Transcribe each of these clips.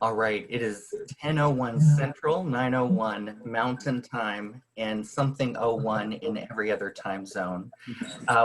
All right, it is 10:01 Central, 9:01 Mountain Time, and something 01 in every other time zone.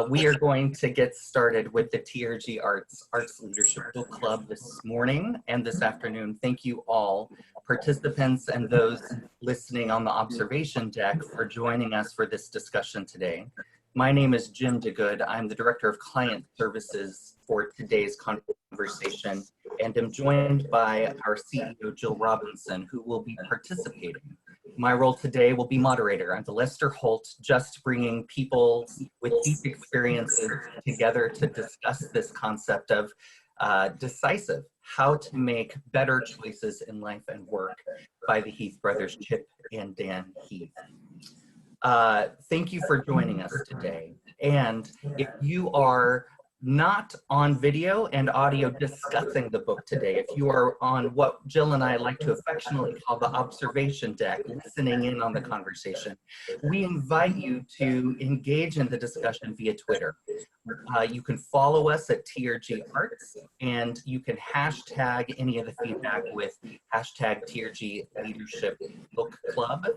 We are going to get started with the TRG Arts Leadership Book Club this morning and this afternoon. Thank you all, participants and those listening on the observation deck, for joining us for this discussion today. My name is Jim DeGood. I'm the Director of Client Services for today's conversation, and am joined by our CEO, Jill Robinson, who will be participating. My role today will be moderator. I'm the Lester Holt, just bringing people with deep experiences together to discuss this concept of Decisive, how to make better choices in life and work, by the Heath brothers, Chip and Dan Heath. Thank you for joining us today. And if you are not on video and audio discussing the book today, if you are on what Jill and I like to affectionately call the observation deck, listening in on the conversation, we invite you to engage in the discussion via Twitter. You can follow us at TRG Arts, and you can hashtag any of the feedback with hashtag TRG Leadership Book Club.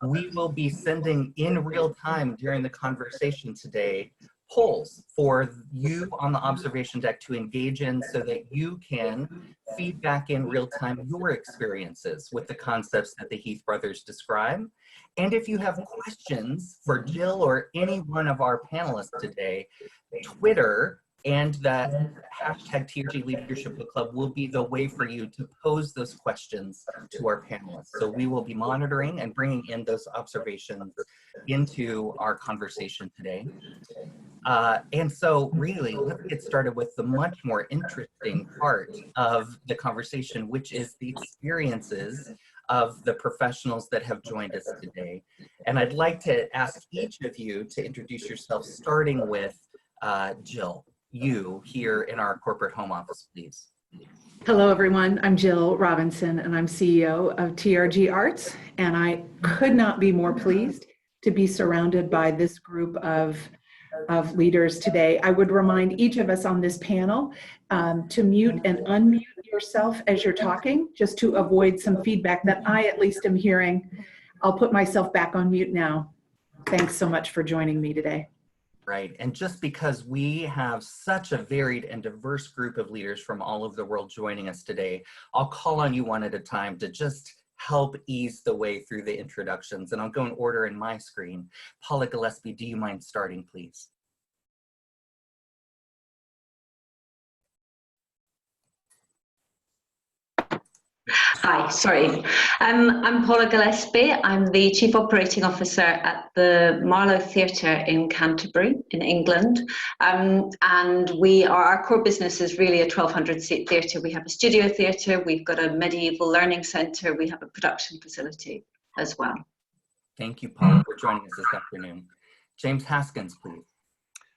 We will be sending in real time during the conversation today polls for you on the observation deck to engage in, so that you can feed back in real time your experiences with the concepts that the Heath brothers describe. And if you have questions for Jill or any one of our panelists today, Twitter and that hashtag TRG Leadership Book Club will be the way for you to pose those questions to our panelists. So we will be monitoring and bringing in those observations into our conversation today. And so really, let's get started with the much more interesting part of the conversation, which is the experiences of the professionals that have joined us today. And I'd like to ask each of you to introduce yourself, starting with Jill, you here in our corporate home office, please. Hello, everyone. I'm Jill Robinson, and I'm CEO of TRG Arts, and I could not be more pleased to be surrounded by this group of leaders today. I would remind each of us on this panel to mute and unmute yourself as you're talking, just to avoid some feedback that I at least am hearing. I'll put myself back on mute now. Thanks so much for joining me today. Right, and just because we have such a varied and diverse group of leaders from all over the world joining us today, I'll call on you one at a time to just help ease the way through the introductions, and I'll go in order in my screen. Paula Gillespie, do you mind starting, please? Hi, sorry. I'm Paula Gillespie. I'm the Chief Operating Officer at the Marlow Theatre in Canterbury, in England. And our core business is really a 1,200 seat theatre. We have a studio theatre, we've got a medieval learning centre, we have a production facility as well. Thank you, Paula, for joining us this afternoon. James Haskins, please.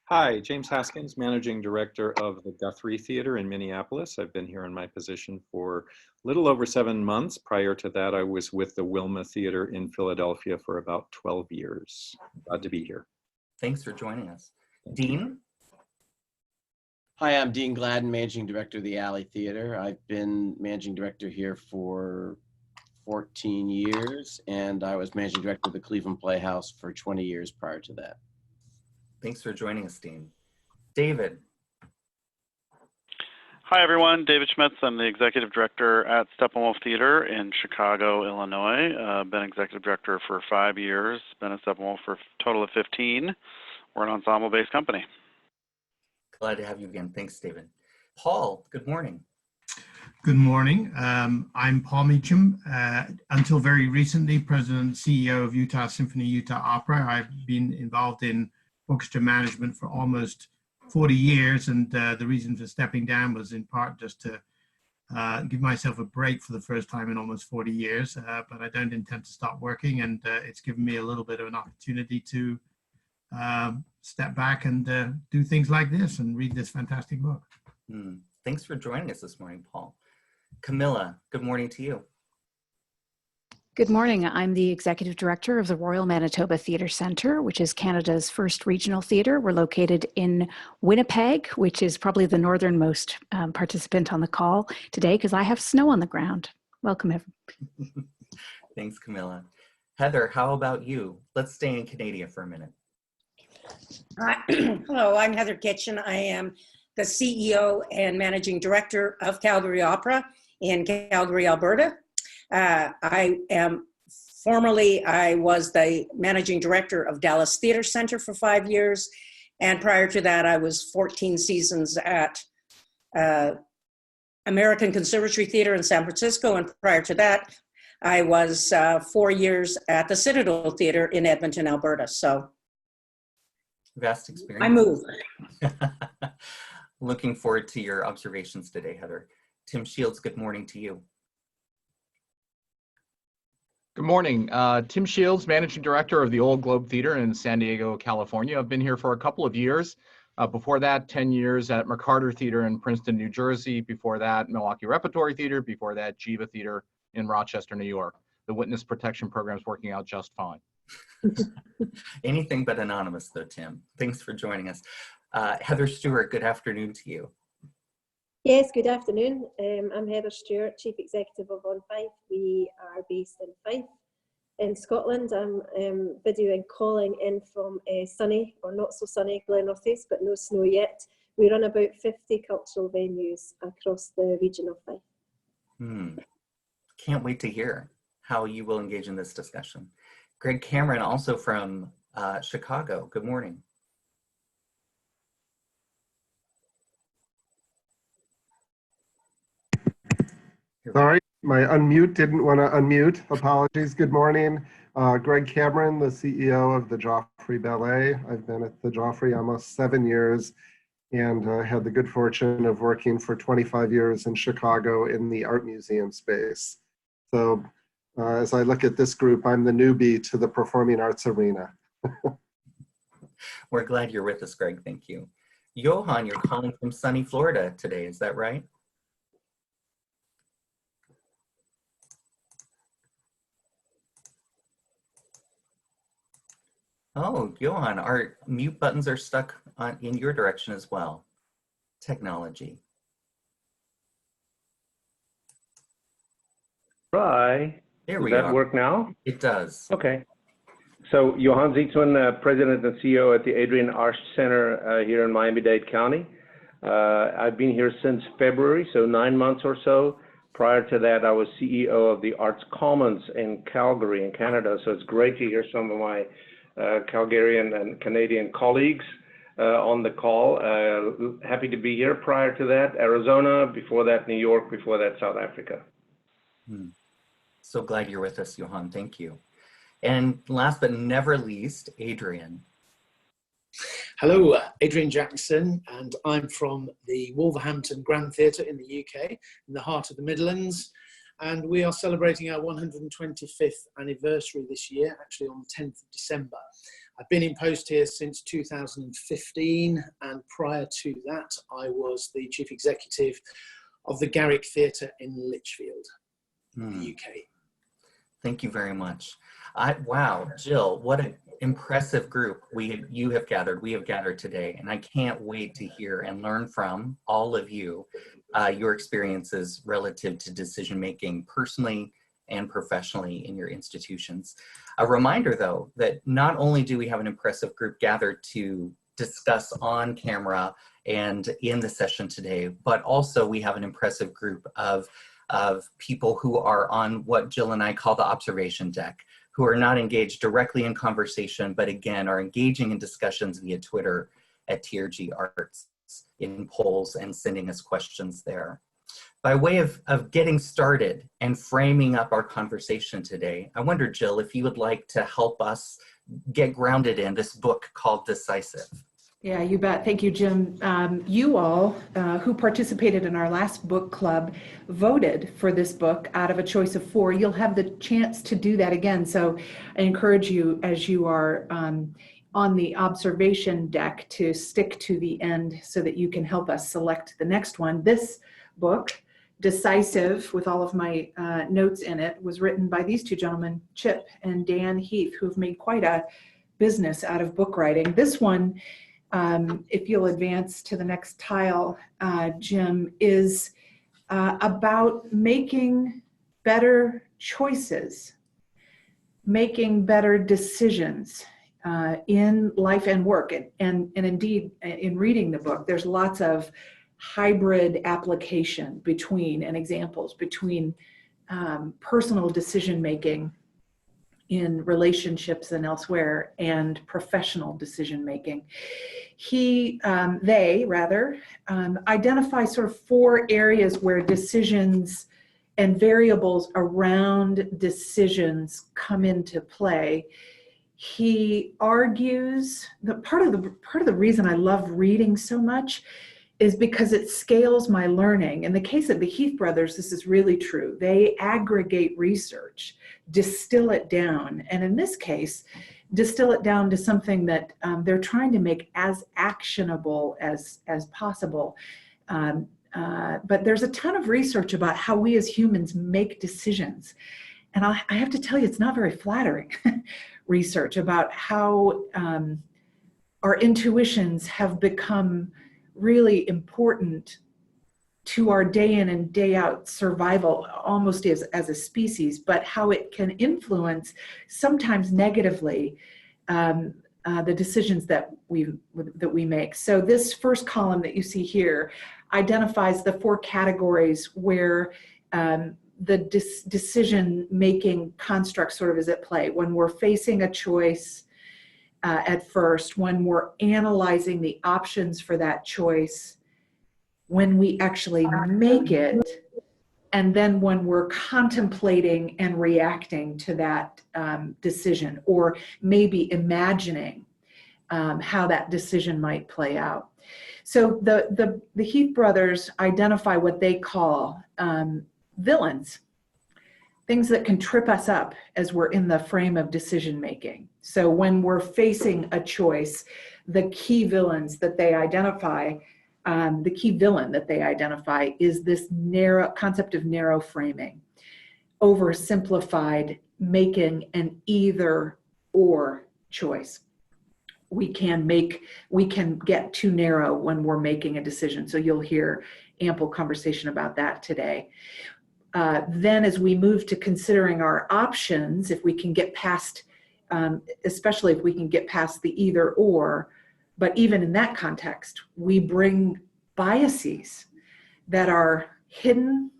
Hi, James Haskins, Managing Director of the Guthrie Theatre in Minneapolis. I've been here in my position for a little over 7 months. Prior to that, I was with the Wilma Theatre in Philadelphia for about 12 years. Glad to be here. Thanks for joining us. Dean? Hi, I'm Dean Gladden, Managing Director of the Alley Theatre. I've been Managing Director here for 14 years, and I was Managing Director of the Cleveland Playhouse for 20 years prior to that. Thanks for joining us, Dean. David. Hi, everyone. David Schmitz. I'm the Executive Director at Steppenwolf Theater in Chicago, Illinois. Been Executive Director for 5 years. Been at Steppenwolf for a total of 15. We're an ensemble-based company. Glad to have you again. Thanks, David. Paul, good morning. Good morning. I'm Paul Meacham. Until very recently, President and CEO of Utah Symphony Utah Opera. I've been involved in orchestra management for almost 40 years, and the reason for stepping down was in part just to give myself a break for the first time in almost 40 years, but I don't intend to stop working, and it's given me a little bit of an opportunity to step back and do things like this and read this fantastic book. Thanks for joining us this morning, Paul. Camilla, good morning to you. Good morning. I'm the Executive Director of the Royal Manitoba Theatre Centre, which is Canada's first regional theatre. We're located in Winnipeg, which is probably the northernmost participant on the call today because I have snow on the ground. Welcome, everyone. Thanks, Camilla. Heather, how about you? Let's stay in Canada for a minute. Hello, I'm Heather Kitchen. I am the CEO and Managing Director of Calgary Opera in Calgary, Alberta. I was the Managing Director of Dallas Theatre Center for 5 years. And prior to that, I was 14 seasons at American Conservatory Theatre in San Francisco. And prior to that, I was 4 years at the Citadel Theatre in Edmonton, Alberta. So vast experience. I moved. Looking forward to your observations today, Heather. Tim Shields, good morning to you. Good morning. Tim Shields, Managing Director of the Old Globe Theater in San Diego, California. I've been here for a couple of years. Before that, 10 years at McCarter Theater in Princeton, New Jersey. Before that, Milwaukee Repertory Theater. Before that, Jiva Theater in Rochester, New York. The witness protection program is working out just fine. Anything but anonymous though, Tim. Thanks for joining us. Heather Stewart, good afternoon to you. Yes, good afternoon. I'm Heather Stewart, Chief Executive of On Fife. We are based in Fife in Scotland. I'm videoing calling in from sunny or not so sunny Glenrothes, but no snow yet. We run about 50 cultural venues across the region of Fife. Can't wait to hear how you will engage in this discussion. Greg Cameron, also from Chicago. Good morning. Sorry, my unmute didn't want to unmute. Apologies. Good morning. Greg Cameron, the CEO of the Joffrey Ballet. I've been at the Joffrey almost 7 years and had the good fortune of working for 25 years in Chicago in the art museum space. So as I look at this group, I'm the newbie to the performing arts arena. We're glad you're with us, Greg. Thank you. Johan, you're calling from sunny Florida today. Is that right? Oh, Johan, our mute buttons are stuck in your direction as well. Technology. Try. There we Does are. that work now? It does. Okay. So Johan Zietzman, President and CEO at the Adrian Arsh Center here in Miami-Dade County. I've been here since February, so 9 months or so. Prior to that, I was CEO of the Arts Commons in Calgary in Canada. So it's great to hear some of my Calgarian and Canadian colleagues on the call. Happy to be here. Prior to that, Arizona. Before that, New York. Before that, South Africa. So glad you're with us, Johan. Thank you. And last but never least, Adrian. Hello, Adrian Jackson, and I'm from the Wolverhampton Grand Theatre in the UK, in the heart of the Midlands. And we are celebrating our 125th anniversary this year, actually on the 10th of December. I've been in post here since 2015, and prior to that, I was the Chief Executive of the Garrick Theatre in Lichfield, in the UK. Thank you very much. Wow, Jill, what an impressive group you have gathered, we have gathered today, and I can't wait to hear and learn from all of you your experiences relative to decision-making personally and professionally in your institutions. A reminder, though, that not only do we have an impressive group gathered to discuss on camera and in the session today, but also we have an impressive group of people who are on what Jill and I call the observation deck, who are not engaged directly in conversation, but again, are engaging in discussions via Twitter at TRG Arts, in polls and sending us questions there. By way of getting started and framing up our conversation today, I wonder, Jill, if you would like to help us get grounded in this book called Decisive. Yeah, you bet. Thank you, Jim. You all who participated in our last book club voted for this book out of a choice of 4. You'll have the chance to do that again. So I encourage you, as you are on the observation deck, to stick to the end so that you can help us select the next one. This book, Decisive, with all of my notes in it, was written by these two gentlemen, Chip and Dan Heath, who've made quite a business out of book writing. This one, if you'll advance to the next tile, Jim, is about making better choices, making better decisions in life and work. And indeed, in reading the book, there's lots of hybrid application between and examples between personal decision making in relationships and elsewhere and professional decision making. They identify sort of 4 areas where decisions and variables around decisions come into play. He argues that part of the reason I love reading so much is because it scales my learning. In the case of the Heath brothers, this is really true. They aggregate research, distill it down, and in this case, distill it down to something that they're trying to make as actionable as possible. But there's a ton of research about how we as humans make decisions. And I have to tell you, it's not very flattering research about how our intuitions have become really important to our day in and day out survival, almost as a species, but how it can influence, sometimes negatively, the decisions that we make. So this first column that you see here identifies the 4 categories where the decision-making construct sort of is at play. When we're facing a choice at first, when we're analyzing the options for that choice, when we actually make it, and then when we're contemplating and reacting to that decision, or maybe imagining how that decision might play out. So the Heath brothers identify what they call villains, things that can trip us up as we're in the frame of decision making. So when we're facing a choice, the key villains that they identify, the key villain that they identify is this narrow concept of narrow framing, oversimplified, making an either or choice. We can get too narrow when we're making a decision. So you'll hear ample conversation about that today. Then as we move to considering our options, if we can get past, especially if we can get past the either or, but even in that context, we bring biases that are hidden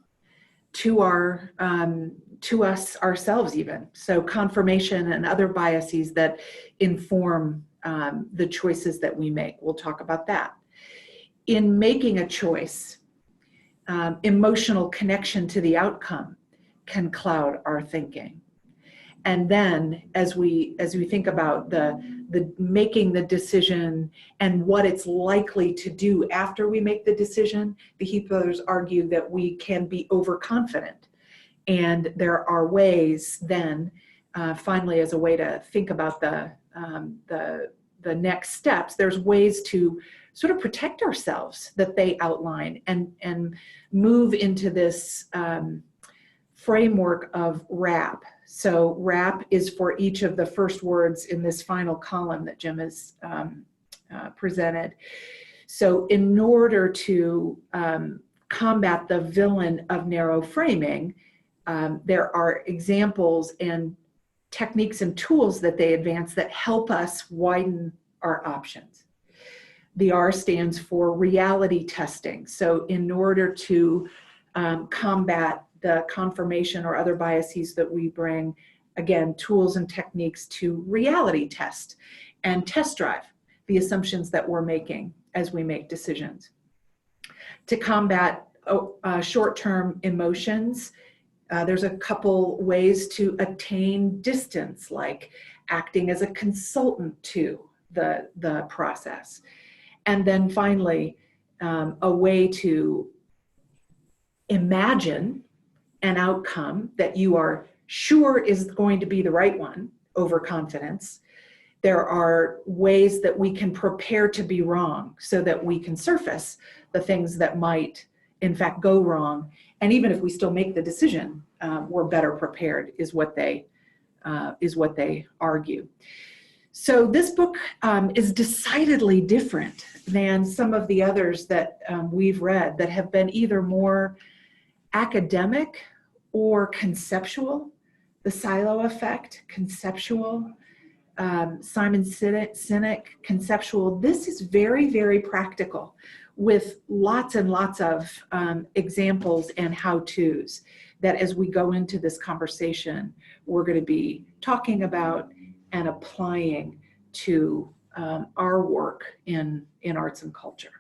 to us ourselves even. So confirmation and other biases that inform the choices that we make. We'll talk about that. In making a choice, emotional connection to the outcome can cloud our thinking. And then as we think about the making the decision and what it's likely to do after we make the decision, the Heath brothers argue that we can be overconfident. And there are ways then, finally, as a way to think about the next steps, there's ways to sort of protect ourselves that they outline and move into this framework of wrap. So wrap is for each of the first words in this final column that Jim has presented. So in order to combat the villain of narrow framing, there are examples and techniques and tools that they advance that help us widen our options. The R stands for reality testing. So in order to combat the confirmation or other biases that we bring, again, tools and techniques to reality test and test drive the assumptions that we're making as we make decisions. To combat short-term emotions, there's a couple ways to attain distance, like acting as a consultant to the process. And then finally, a way to imagine an outcome that you are sure is going to be the right one, overconfidence. There are ways that we can prepare to be wrong so that we can surface the things that might in fact go wrong. And even if we still make the decision, we're better prepared is what they argue. So this book is decidedly different than some of the others that we've read that have been either more academic or conceptual, the silo effect, conceptual, Simon Sinek, conceptual. This is very, very practical with lots and lots of examples and how-tos that as we go into this conversation, we're going to be talking about and applying to our work in arts and culture.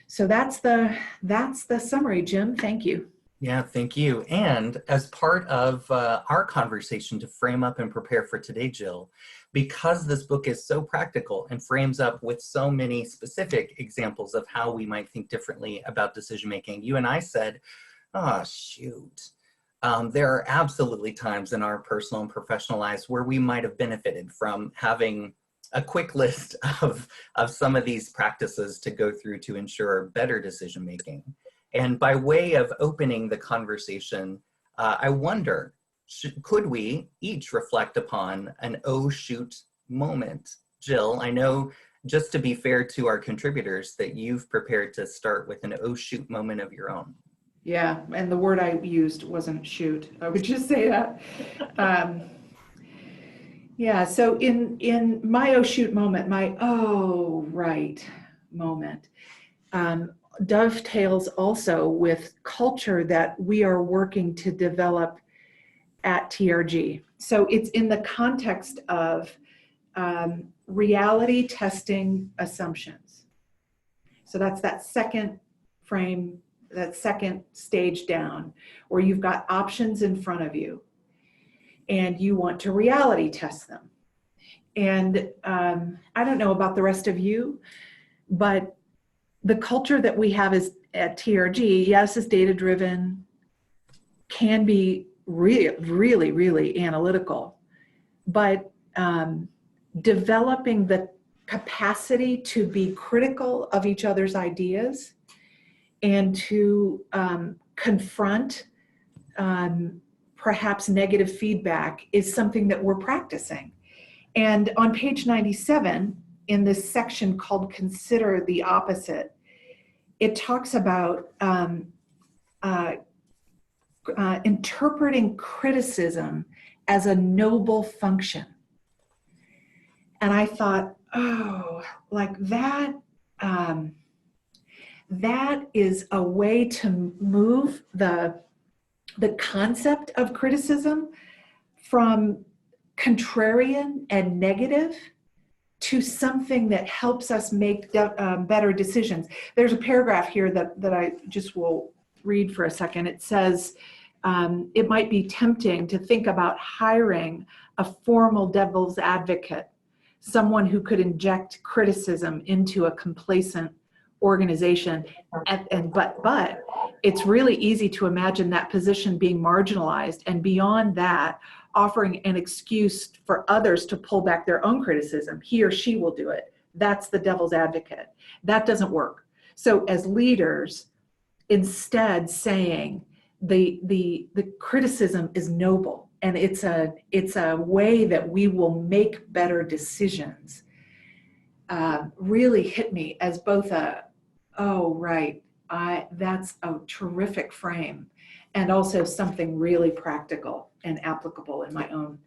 So that's the summary, Jim. Thank you. Yeah, thank you. And as part of our conversation to frame up and prepare for today, Jill, because this book is so practical and frames up with so many specific examples of how we might think differently about decision making, you and I said, oh, shoot. There are absolutely times in our personal and professional lives where we might have benefited from having a quick list of some of these practices to go through to ensure better decision making. And by way of opening the conversation, I wonder, could we each reflect upon an oh shoot moment? Jill, I know, just to be fair to our contributors, that you've prepared to start with an oh shoot moment of your own. Yeah, and the word I used wasn't shoot. I would just say that. Yeah, so in my oh shoot moment, my oh right moment, dovetails also with culture that we are working to develop at TRG. So it's in the context of reality testing assumptions. So that's that second frame, that second stage down, where you've got options in front of you and you want to reality test them. And I don't know about the rest of you, but the culture that we have is at TRG, yes, is data-driven, can be really, really analytical, but developing the capacity to be critical of each other's ideas and to confront perhaps negative feedback is something that we're practicing. And on page 97, in this section called Consider the Opposite, it talks about interpreting criticism as a noble function. And I thought, oh, like that, that is a way to move the concept of criticism from contrarian and negative to something that helps us make better decisions. There's a paragraph here that I just will read for a second. It says, it might be tempting to think about hiring a formal devil's advocate, someone who could inject criticism into a complacent organization. But it's really easy to imagine that position being marginalized, and beyond that, offering an excuse for others to pull back their own criticism. He or she will do it. That's the devil's advocate. That doesn't work. So as leaders, instead saying the criticism is noble, and it's a way that we will make better decisions, really hit me as both a, oh, right, that's a terrific frame, and also something really practical and applicable in my own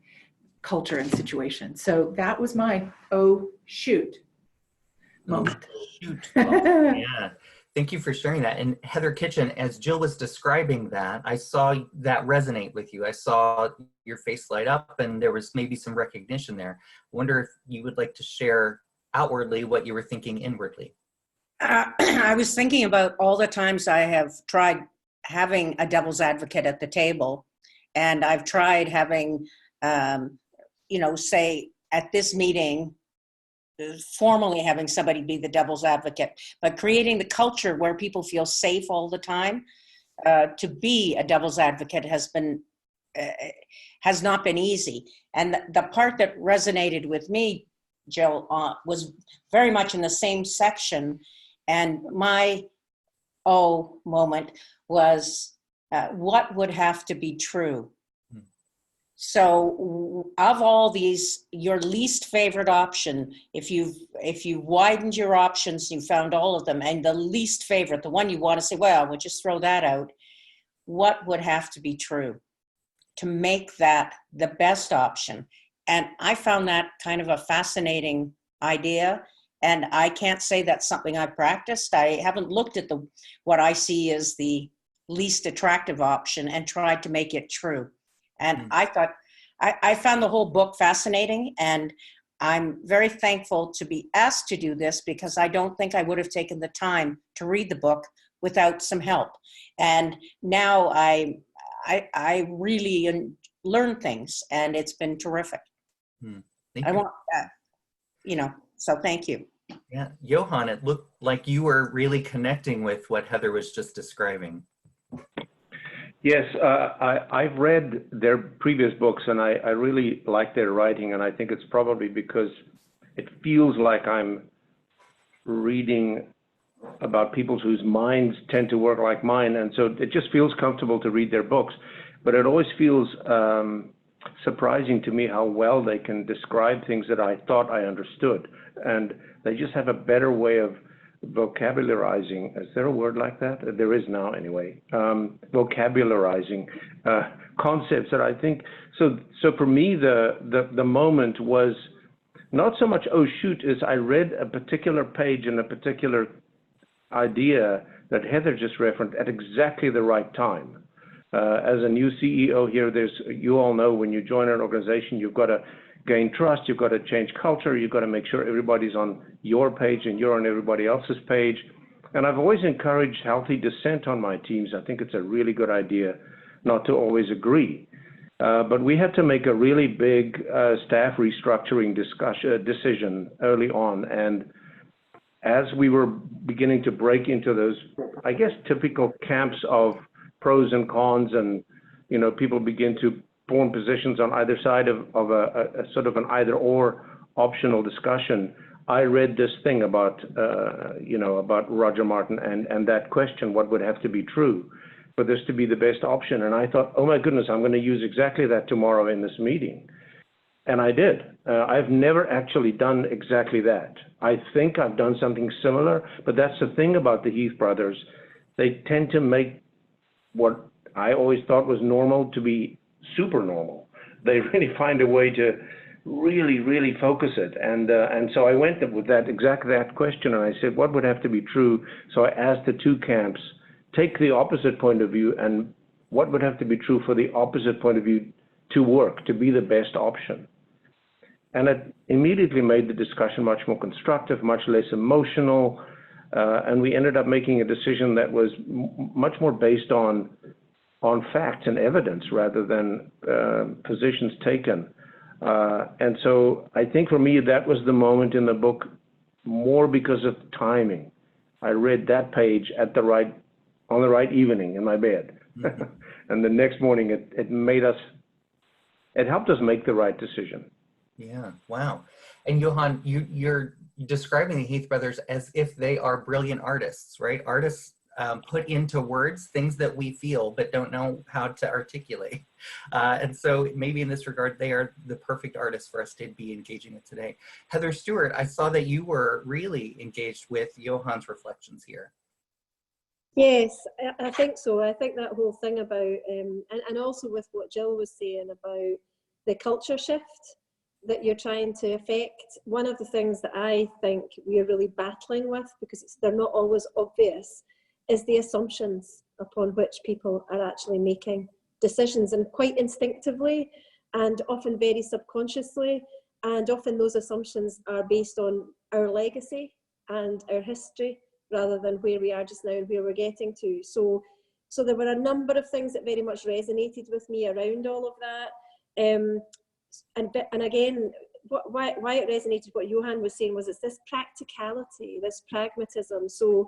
culture and situation. So that was my oh shoot moment. Oh, shoot. Oh, yeah. Thank you for sharing that. And Heather Kitchen, as Jill was describing that, I saw that resonate with you. I saw your face light up, and there was maybe some recognition there. I wonder if you would like to share outwardly what you were thinking inwardly. I was thinking about all the times I have tried having a devil's advocate at the table, and I've tried having, say at this meeting, formally having somebody be the devil's advocate, but creating the culture where people feel safe all the time to be a devil's advocate has not been easy. And the part that resonated with me, Jill, was very much in the same section. And my oh moment was what would have to be true. So of all these, your least favorite option, if you've widened your options, you found all of them, and the least favorite, the one you want to say, well, we'll just throw that out. what would have to be true to make that the best option. And I found that kind of a fascinating idea. And I can't say that's something I practiced. I haven't looked at what I see as the least attractive option and tried to make it true. And I thought, I found the whole book fascinating, and I'm very thankful to be asked to do this, because I don't think I would have taken the time to read the book without some help. And now I really learn things, and it's been terrific. Thank I you. want, so thank you. Yeah, Johan, it looked like you were really connecting with what Heather was just describing. Yes, I've read their previous books, and I really like their writing, and I think it's probably because it feels like I'm reading about people whose minds tend to work like mine, and so it just feels comfortable to read their books. But it always feels surprising to me how well they can describe things that I thought I understood, and they just have a better way of vocabularizing. Is there a word like that? There is now, anyway. Vocabularizing concepts that I think. So for me, the moment was not so much, oh shoot, as I read a particular page and a particular idea that Heather just referenced at exactly the right time. As a new CEO here, you all know when you join an organization, you've got to gain trust, you've got to change culture, you've got to make sure everybody's on your page and you're on everybody else's page. And I've always encouraged healthy dissent on my teams. I think it's a really good idea not to always agree. But we had to make a really big staff restructuring decision early on. And as we were beginning to break into those, I guess, typical camps of pros and cons, and people begin to form positions on either side of a sort of an either-or optional discussion, I read this thing about about Roger Martin and that question, what would have to be true for this to be the best option? And I thought, oh my goodness, I'm going to use exactly that tomorrow in this meeting. And I did. I've never actually done exactly that. I think I've done something similar, but that's the thing about the Heath brothers. They tend to make what I always thought was normal to be super normal. They really find a way to really, really focus it. And so I went with that question, and I said, what would have to be true? So I asked the two camps, take the opposite point of view, and what would have to be true for the opposite point of view to work, to be the best option? And it immediately made the discussion much more constructive, much less emotional, and we ended up making a decision that was much more based on facts and evidence rather than positions taken. And so I think for me, that was the moment in the book, more because of timing. I read that page on the right evening in my bed. Mm-hmm. And the next morning, it helped us make the right decision. Yeah, wow. And Johan, you're describing the Heath brothers as if they are brilliant artists, right? Artists put into words things that we feel but don't know how to articulate. And so maybe in this regard, they are the perfect artists for us to be engaging with today. Heather Stewart, I saw that you were really engaged with Johan's reflections here. Yes, I think so. I think that whole thing about, and also with what Jill was saying about the culture shift that you're trying to affect, one of the things that I think we're really battling with, because they're not always obvious, is the assumptions upon which people are actually making decisions, and quite instinctively and often very subconsciously, and often those assumptions are based on our legacy and our history rather than where we are just now and where we're getting to. So there were a number of things that very much resonated with me around all of that. And again, why it resonated, what Johan was saying, was it's this practicality, this pragmatism. So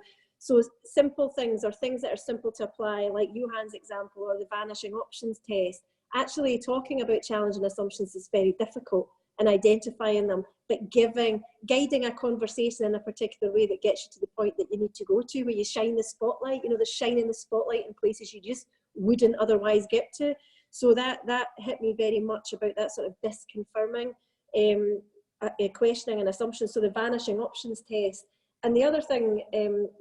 simple things, or things that are simple to apply, like Johan's example, or the vanishing options test. Actually talking about challenging assumptions is very difficult, and identifying them, but guiding a conversation in a particular way that gets you to the point that you need to go to, where you shine the spotlight, the shining the spotlight in places you just wouldn't otherwise get to. So that hit me very much, about that sort of disconfirming, questioning and assumptions. So the vanishing options test. And the other thing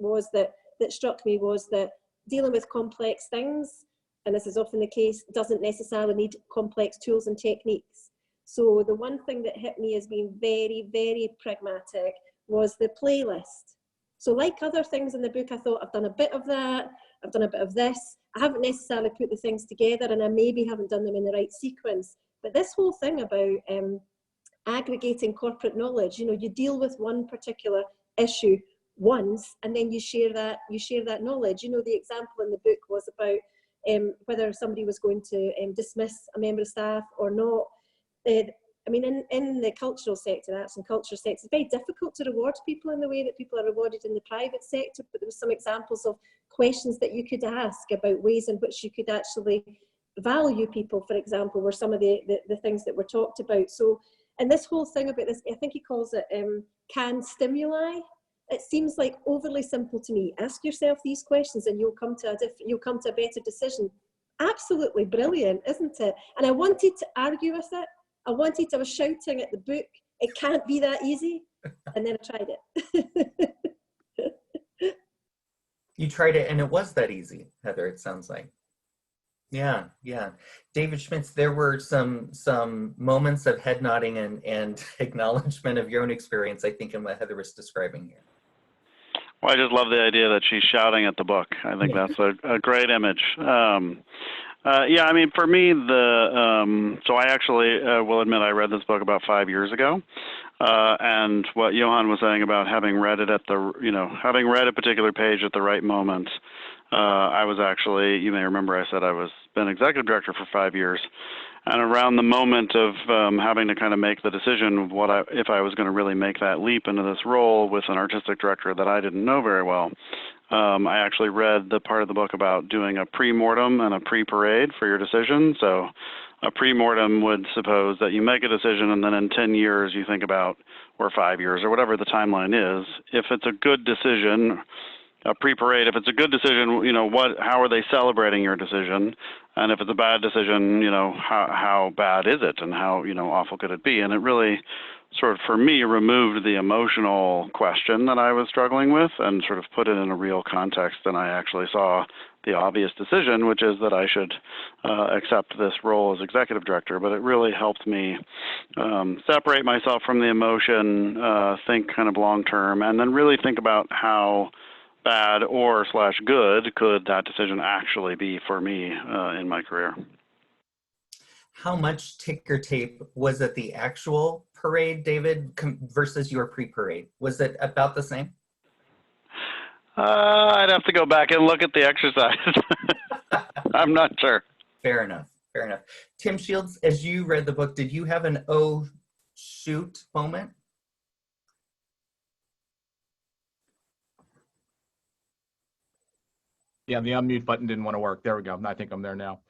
was that struck me was that dealing with complex things and this is often the case, doesn't necessarily need complex tools and techniques. So the one thing that hit me as being very, very pragmatic was the playlist. So like other things in the book, I thought I've done a bit of that, I've done a bit of this. I haven't necessarily put the things together, and I maybe haven't done them in the right sequence. But this whole thing about aggregating corporate knowledge, you deal with one particular issue once, and then you share that knowledge. The example in the book was about whether somebody was going to dismiss a member of staff or not. I mean, in the cultural sector, arts and culture sector, it's very difficult to reward people in the way that people are rewarded in the private sector, but there were some examples of questions that you could ask about ways in which you could actually value people, for example, were some of the things that were talked about. So, and this whole thing about this, I think he calls it can stimuli. It seems like overly simple to me. Ask yourself these questions and you'll come to a better decision. Absolutely brilliant, isn't it? And I wanted to argue with it. I was shouting at the book, it can't be that easy. And then I tried it. You tried it and it was that easy, Heather, it sounds like. Yeah. David Schmitz, there were some moments of head nodding and acknowledgement of your own experience, I think, in what Heather was describing here. Well, I just love the idea that she's shouting at the book. I think that's a great image. Yeah, I mean, for me, so I actually will admit I read this book about 5 years ago. And what Johan was saying about having read it having read a particular page at the right moment, I was actually, you may remember I said I was been executive director for 5 years. And around the moment of having to kind of make the decision of if I was going to really make that leap into this role with an artistic director that I didn't know very well, I actually read the part of the book about doing a pre-mortem and a pre-parade for your decision. So a pre-mortem would suppose that you make a decision and then in 10 years you think about, or 5 years, or whatever the timeline is. If it's a good decision, a pre-parade, if it's a good decision, how are they celebrating your decision? And if it's a bad decision, how bad is it and how, awful could it be? And it really sort of, for me, removed the emotional question that I was struggling with and sort of put it in a real context. And I actually saw the obvious decision, which is that I should accept this role as executive director. But it really helped me separate myself from the emotion, think kind of long term, and then really think about how bad or / good could that decision actually be for me in my career. How much ticker tape was at the actual parade, David, versus your pre-parade? Was it about the same? I'd have to go back and look at the exercise. I'm not sure. Fair enough. Tim Shields, as you read the book, did you have an oh shoot moment? Yeah, the unmute button didn't want to work. There we go. I think I'm there now.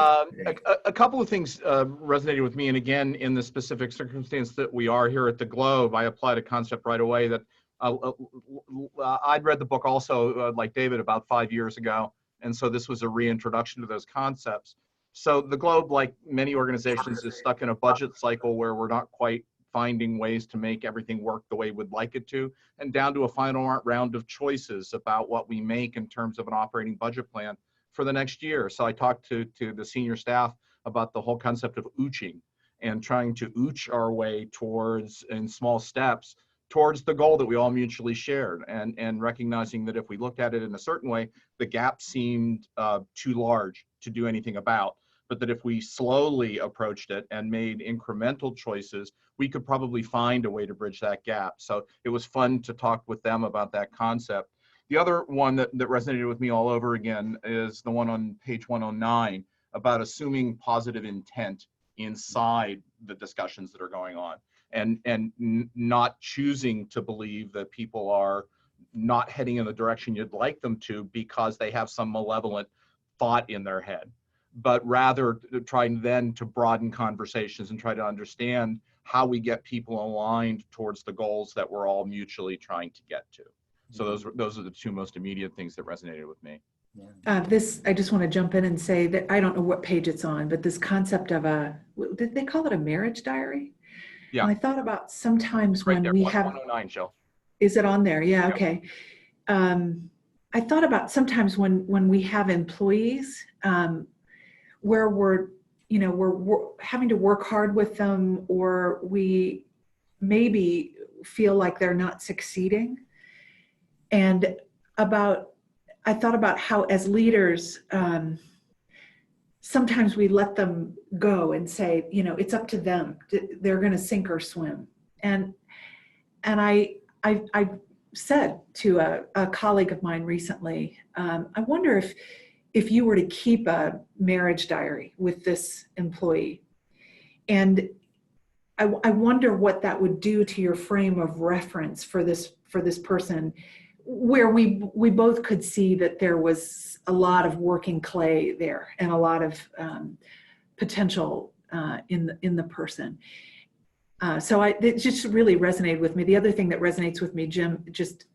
A couple of things resonated with me. And again, in the specific circumstance that we are here at the Globe, I applied a concept right away that I'd read the book also, like David, about 5 years ago. And so this was a reintroduction to those concepts. So the Globe, like many organizations, is stuck in a budget cycle where we're not quite finding ways to make everything work the way we'd like it to, and down to a final round of choices about what we make in terms of an operating budget plan for the next year. So I talked to the senior staff about the whole concept of ooching and trying to ooch our way towards, in small steps, towards the goal that we all mutually shared, and recognizing that if we looked at it in a certain way, the gap seemed too large to do anything about. But that if we slowly approached it and made incremental choices, we could probably find a way to bridge that gap. So it was fun to talk with them about that concept. The other one that resonated with me all over again is the one on page 109 about assuming positive intent inside the discussions that are going on, and not choosing to believe that people are not heading in the direction you'd like them to because they have some malevolent thought in their head, but rather trying then to broaden conversations and try to understand how we get people aligned towards the goals that we're all mutually trying to get to. So those are the two most immediate things that resonated with me. I just want to jump in and say that I don't know what page it's on, but this concept of did they call it a marriage diary? Yeah. And I thought about sometimes right when there, we have, 109, Jill. Is it on there? Yeah, Yep. Okay. I thought about sometimes when we have employees we're, you know, we're having to work hard with them, or we maybe feel like they're not succeeding. And I thought about how as leaders, sometimes we let them go and say, you know, it's up to them. They're going to sink or swim. And I said to a colleague of mine recently, I wonder if you were to keep a marriage diary with this employee, and I wonder what that would do to your frame of reference for this person, where we both could see that there was a lot of working clay there and a lot of potential in the person. So it just really resonated with me. The other thing that resonates with me, Jim,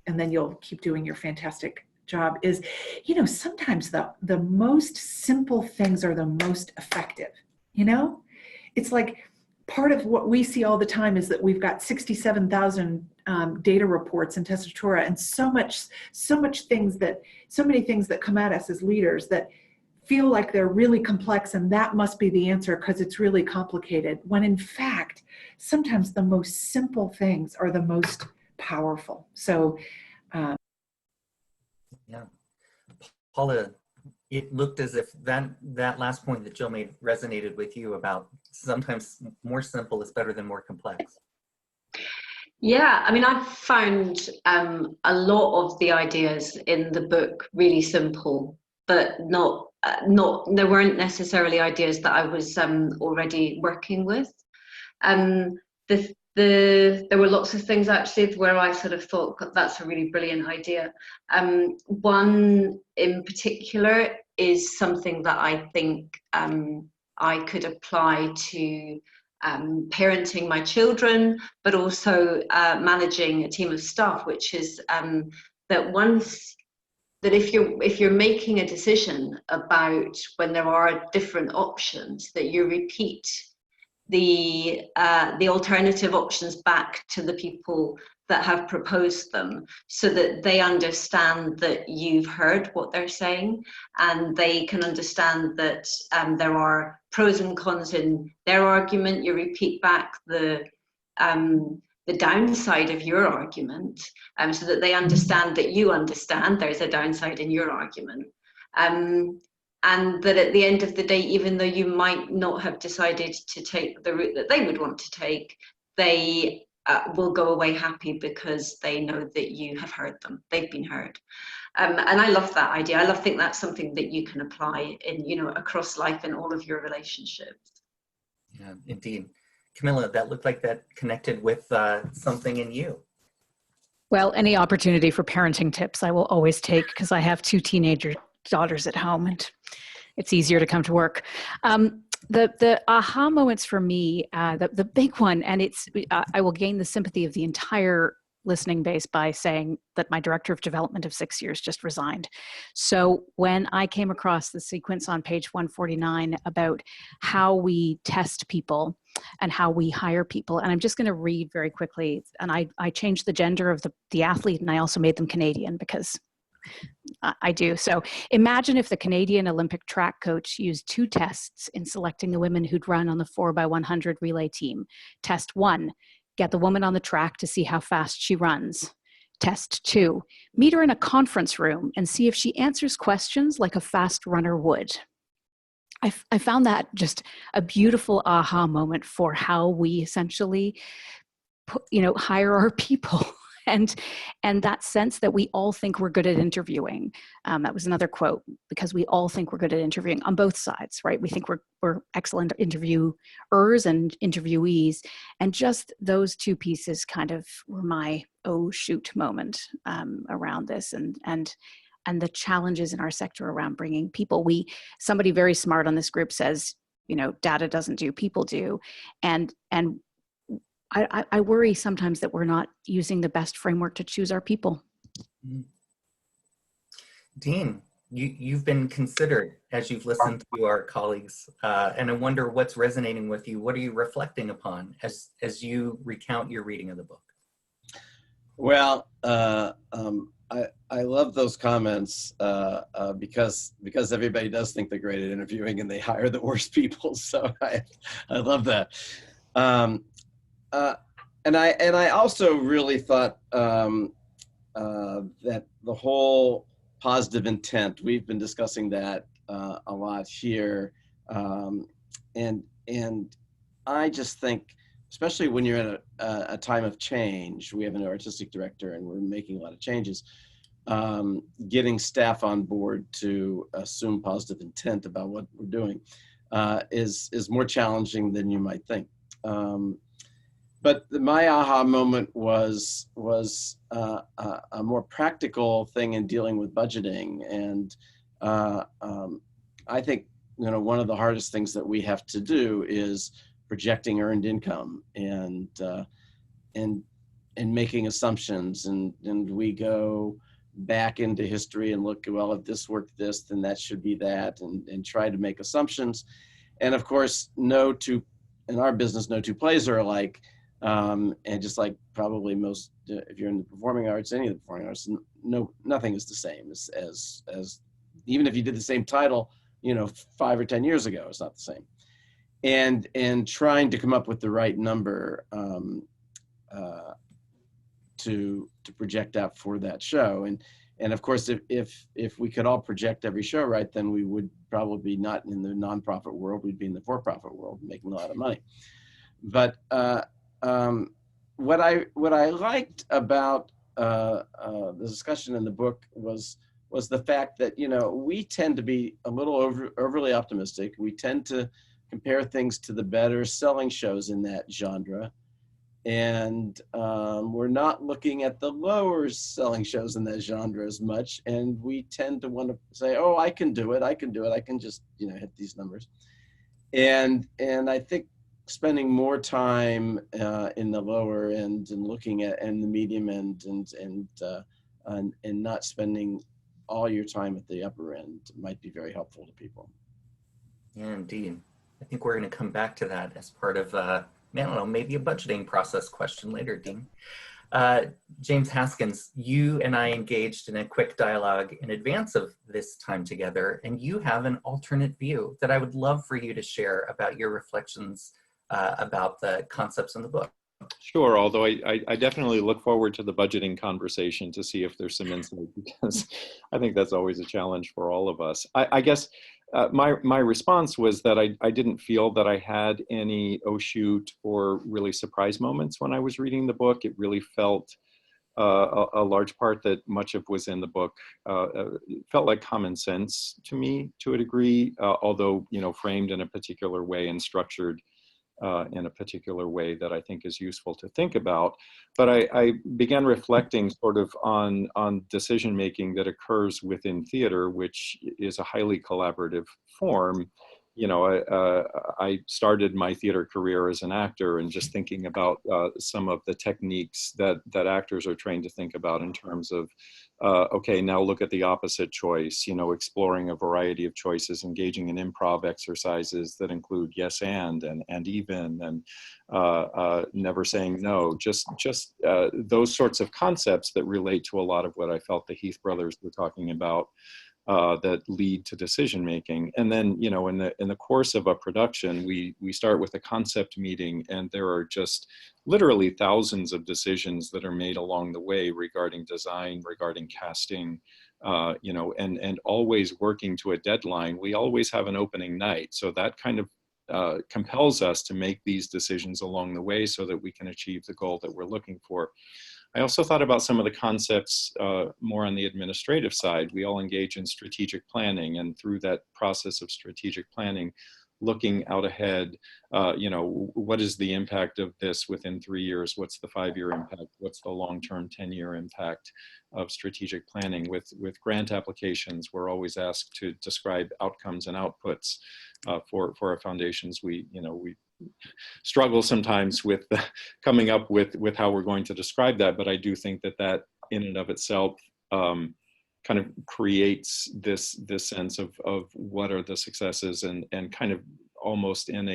and then you'll keep doing your fantastic job, is, you know, sometimes the most simple things are the most effective. You know, it's like part of what we see all the time is that we've got 67,000 data reports in Testatura, and so many things that come at us as leaders that feel like they're really complex, and that must be the answer because it's really complicated, when in fact, sometimes the most simple things are the most powerful. So, yeah. Paula, it looked as if that last point that Jill made resonated with you about sometimes more simple is better than more complex. Yeah, I mean, I've found a lot of the ideas in the book really simple, but there weren't necessarily ideas that I was already working with. There were lots of things actually where I sort of thought, that's a really brilliant idea. One in particular is something that I think I could apply to parenting my children, but also managing a team of staff, which is that if you're making a decision about when there are different options, that you repeat the alternative options back to the people that have proposed them, so that they understand that you've heard what they're saying, and they can understand that there are pros and cons in their argument. You repeat back the downside of your argument, so that they understand that you understand there's a downside in your argument. And that at the end of the day, even though you might not have decided to take the route that they would want to take, they will go away happy because they know that you have heard them. They've been heard. And I love that idea. I think that's something that you can apply in, you know, across life in all of your relationships. Yeah, indeed. Camilla, that looked like that connected with something in you. Well, any opportunity for parenting tips I will always take, because I have 2 teenager daughters at home and it's easier to come to work. The aha moments for me, the big one, and I will gain the sympathy of the entire listening base by saying that my director of development of 6 years just resigned. So when I came across the sequence on page 149 about how we test people and how we hire people, and I'm just going to read very quickly, and I changed the gender of the athlete, and I also made them Canadian because I do. So imagine if the Canadian Olympic track coach used 2 tests in selecting the women who'd run on the 4x100 relay team. Test 1, get the woman on the track to see how fast she runs. Test 2, meet her in a conference room and see if she answers questions like a fast runner would. I found that just a beautiful aha moment for how we essentially hire our people. And that sense that we all think we're good at interviewing. That was another quote, because we all think we're good at interviewing on both sides, right? We think we're excellent interviewers and interviewees. And just those 2 pieces kind of were my oh shoot moment around this and the challenges in our sector around bringing people. Somebody very smart on this group says, data doesn't do, people do. And I worry sometimes that we're not using the best framework to choose our people. Dean, you've been considered as you've listened to our colleagues, and I wonder what's resonating with you. What are you reflecting upon as you recount your reading of the book? Well, I love those comments because everybody does think they're great at interviewing and they hire the worst people. So I love that. And I also really thought that the whole positive intent, we've been discussing that a lot here, and I just think, especially when you're in a time of change, we have an artistic director and we're making a lot of changes, getting staff on board to assume positive intent about what we're doing is more challenging than you might think. But my aha moment was a more practical thing in dealing with budgeting, and I think one of the hardest things that we have to do is projecting earned income and making assumptions, and we go back into history and look, well, if this worked this, then that should be that, and try to make assumptions. And of course, in our business, no two plays are alike. And just like probably most, if you're in the performing arts, any of the performing arts, nothing is the same as even if you did the same title, 5 or 10 years ago, it's not the same. And trying to come up with the right number to project out for that show. And of course, if we could all project every show right, then we would probably be not in the nonprofit world, we'd be in the for-profit world making a lot of money. But what I liked about the discussion in the book was the fact that we tend to be a little overly optimistic. We tend to compare things to the better selling shows in that genre, and we're not looking at the lower selling shows in that genre as much. And we tend to want to say, "Oh, I can do it. I can do it. I can just hit these numbers." And I think spending more time in the lower end and looking at the medium end and not spending all your time at the upper end might be very helpful to people. Yeah, indeed. I think we're going to come back to that as part of, I don't know, maybe a budgeting process question later, Dean. James Haskins, you and I engaged in a quick dialogue in advance of this time together, and you have an alternate view that I would love for you to share about your reflections about the concepts in the book. Sure, although I definitely look forward to the budgeting conversation to see if there's some insight, because I think that's always a challenge for all of us. I guess my response was that I didn't feel that I had any oh shoot or really surprise moments when I was reading the book. It really felt a large part that much of was in the book felt like common sense to me to a degree, although framed in a particular way and structured in a particular way that I think is useful to think about. But I began reflecting sort of on decision making that occurs within theater, which is a highly collaborative form. I started my theater career as an actor, and just thinking about some of the techniques that actors are trained to think about in terms of, okay, now look at the opposite choice, exploring a variety of choices, engaging in improv exercises that include yes and even, and never saying no, just those sorts of concepts that relate to a lot of what I felt the Heath brothers were talking about. That lead to decision making. And then, in the course of a production, we start with a concept meeting, and there are just literally thousands of decisions that are made along the way regarding design, regarding casting, and always working to a deadline. We always have an opening night, so that kind of compels us to make these decisions along the way so that we can achieve the goal that we're looking for. I also thought about some of the concepts more on the administrative side. We all engage in strategic planning, and through that process of strategic planning, looking out ahead, what is the impact of this within 3 years? What's the 5-year impact? What's the long-term 10-year impact of strategic planning? With grant applications, we're always asked to describe outcomes and outputs for our foundations. We struggle sometimes with coming up with how we're going to describe that, but I do think that in and of itself kind of creates this sense of what are the successes, and kind of almost in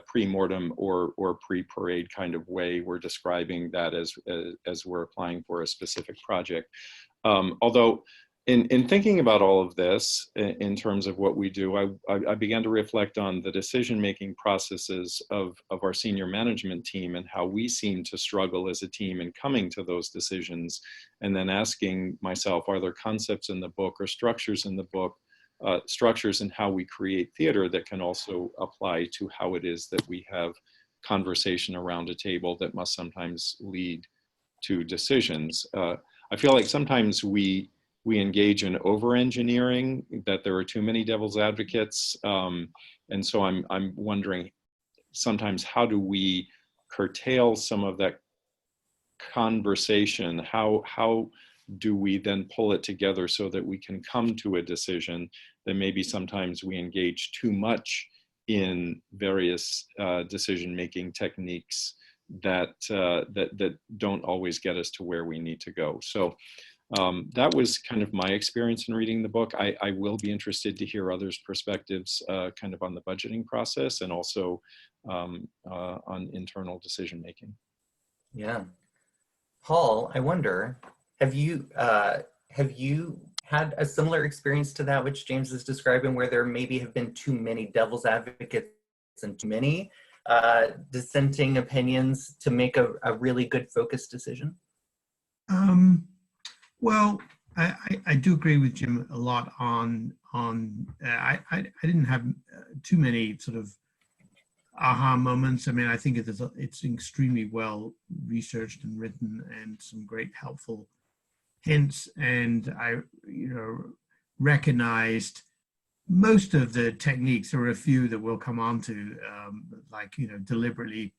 pre-mortem or pre-parade kind of way. We're describing that as we're applying for a specific project. Although in thinking about all of this, in terms of what we do, I began to reflect on the decision-making processes of our senior management team and how we seem to struggle as a team in coming to those decisions, and then asking myself, are there concepts in the book or structures in the book, structures in how we create theater that can also apply to how it is that we have conversation around a table that must sometimes lead to decisions. I feel like sometimes we engage in over-engineering, that there are too many devil's advocates. And so I'm wondering sometimes, how do we curtail some of that conversation? How do we then pull it together so that we can come to a decision that maybe sometimes we engage too much in various decision-making techniques that don't always get us to where we need to go. So that was kind of my experience in reading the book. I will be interested to hear others' perspectives kind of on the budgeting process and also on internal decision making. Yeah. Paul, I wonder, have you had a similar experience to that which James is describing, where there maybe have been too many devil's advocates and too many dissenting opinions to make a really good focused decision? Well, I do agree with Jim a lot on I didn't have too many sort of aha moments. I mean, I think it's extremely well researched and written, and some great helpful hints. And I, recognized most of the techniques. There were a few that we'll come on to, like, deliberately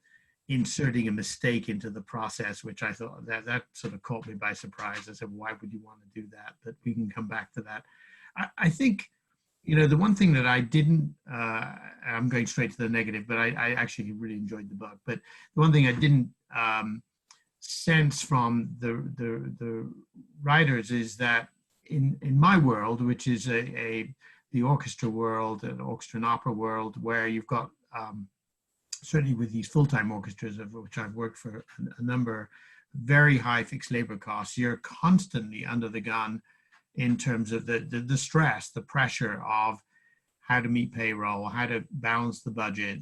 inserting a mistake into the process, which I thought that sort of caught me by surprise. I said, why would you want to do that? But we can come back to that. I think, the one thing that I didn't, I'm going straight to the negative, but I actually really enjoyed the book. But the one thing I didn't sense from the writers is that in my world, which is the orchestra world, an orchestra and opera world, where you've got certainly with these full-time orchestras, of which I've worked for a number, very high fixed labor costs. You're constantly under the gun in terms of the stress, the pressure of how to meet payroll, how to balance the budget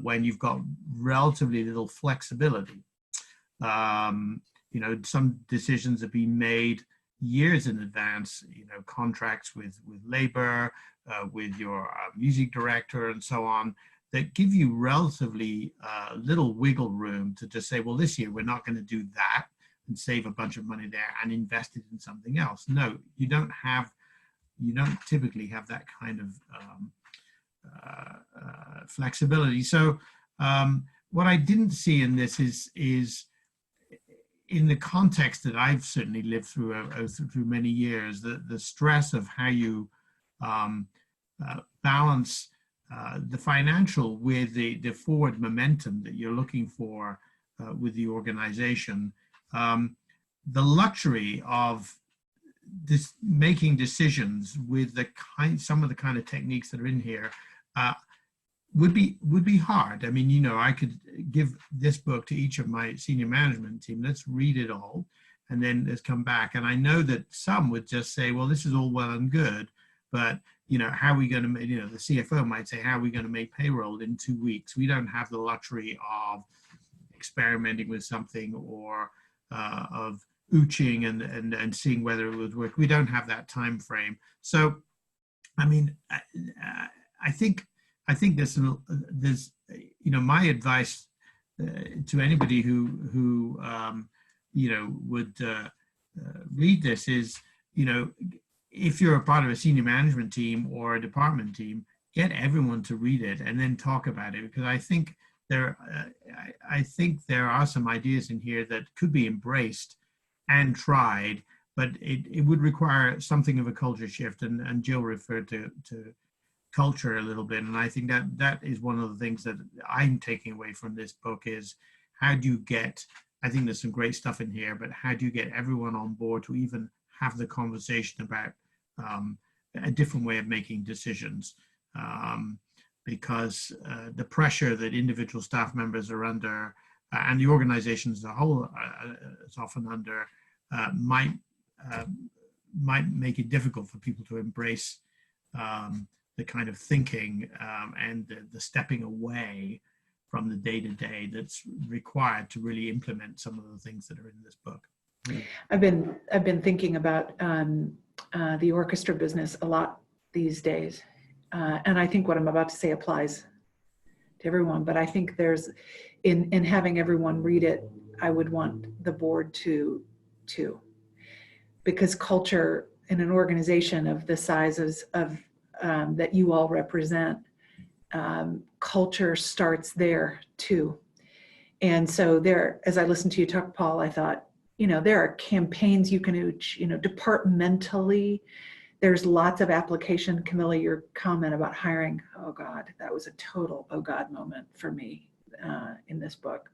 when you've got relatively little flexibility. Some decisions have been made years in advance, contracts with labor, with your music director and so on, that give you relatively little wiggle room to just say, well, this year we're not going to do that and save a bunch of money there and invest it in something else. No, you don't typically have that kind of flexibility. So what I didn't see in this is in the context that I've certainly lived through many years, the stress of how you balance the financial with the forward momentum that you're looking for with the organization. The luxury of making decisions with some of the kind of techniques that are in here would be hard. I mean, I could give this book to each of my senior management team. Let's read it all, and then let's come back. And I know that some would just say, well, this is all well and good, but how are we going to make, the CFO might say, how are we going to make payroll in 2 weeks? We don't have the luxury of experimenting with something or of ooching and seeing whether it would work. We don't have that time frame. So, I mean, I think there's my advice to anybody who would read this is, if you're a part of a senior management team or a department team, get everyone to read it and then talk about it, because I think there are some ideas in here that could be embraced and tried, but it would require something of a culture shift. And Jill referred to culture a little bit, and I think that is one of the things that I'm taking away from this book is, how do you get, I think there's some great stuff in here, but how do you get everyone on board to even have the conversation about a different way of making decisions? because the pressure that individual staff members are under and the organization as a whole is often under might make it difficult for people to embrace the kind of thinking and the stepping away from the day-to-day that's required to really implement some of the things that are in this book. I've been thinking about the orchestra business a lot these days, and I think what I'm about to say applies to everyone. But I think there's, in having everyone read it, I would want the board to, because culture in an organization of the sizes of that you all represent, culture starts there too. And so there, as I listened to you talk, Paul, I thought, there are campaigns you can do, departmentally. There's lots of application. Camilla, your comment about hiring, oh God, that was a total oh God moment for me in this book.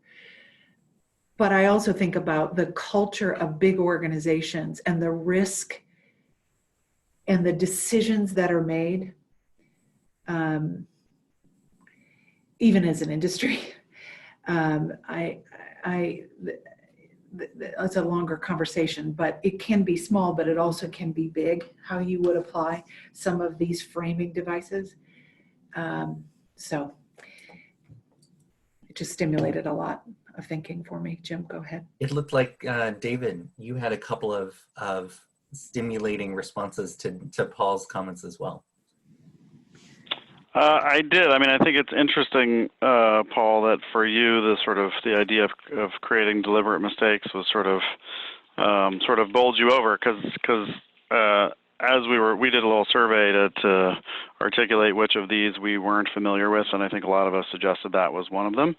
But I also think about the culture of big organizations and the risk and the decisions that are made, even as an industry. It's a longer conversation, but it can be small, but it also can be big, how you would apply some of these framing devices. So it just stimulated a lot of thinking for me. Jim, go ahead. It looked like, David, you had a couple of stimulating responses to Paul's comments as well. I did. I mean, I think it's interesting, Paul, that for you, the idea of creating deliberate mistakes was sort of bowled you over, because as we did a little survey to articulate which of these we weren't familiar with, and I think a lot of us suggested that was one of them.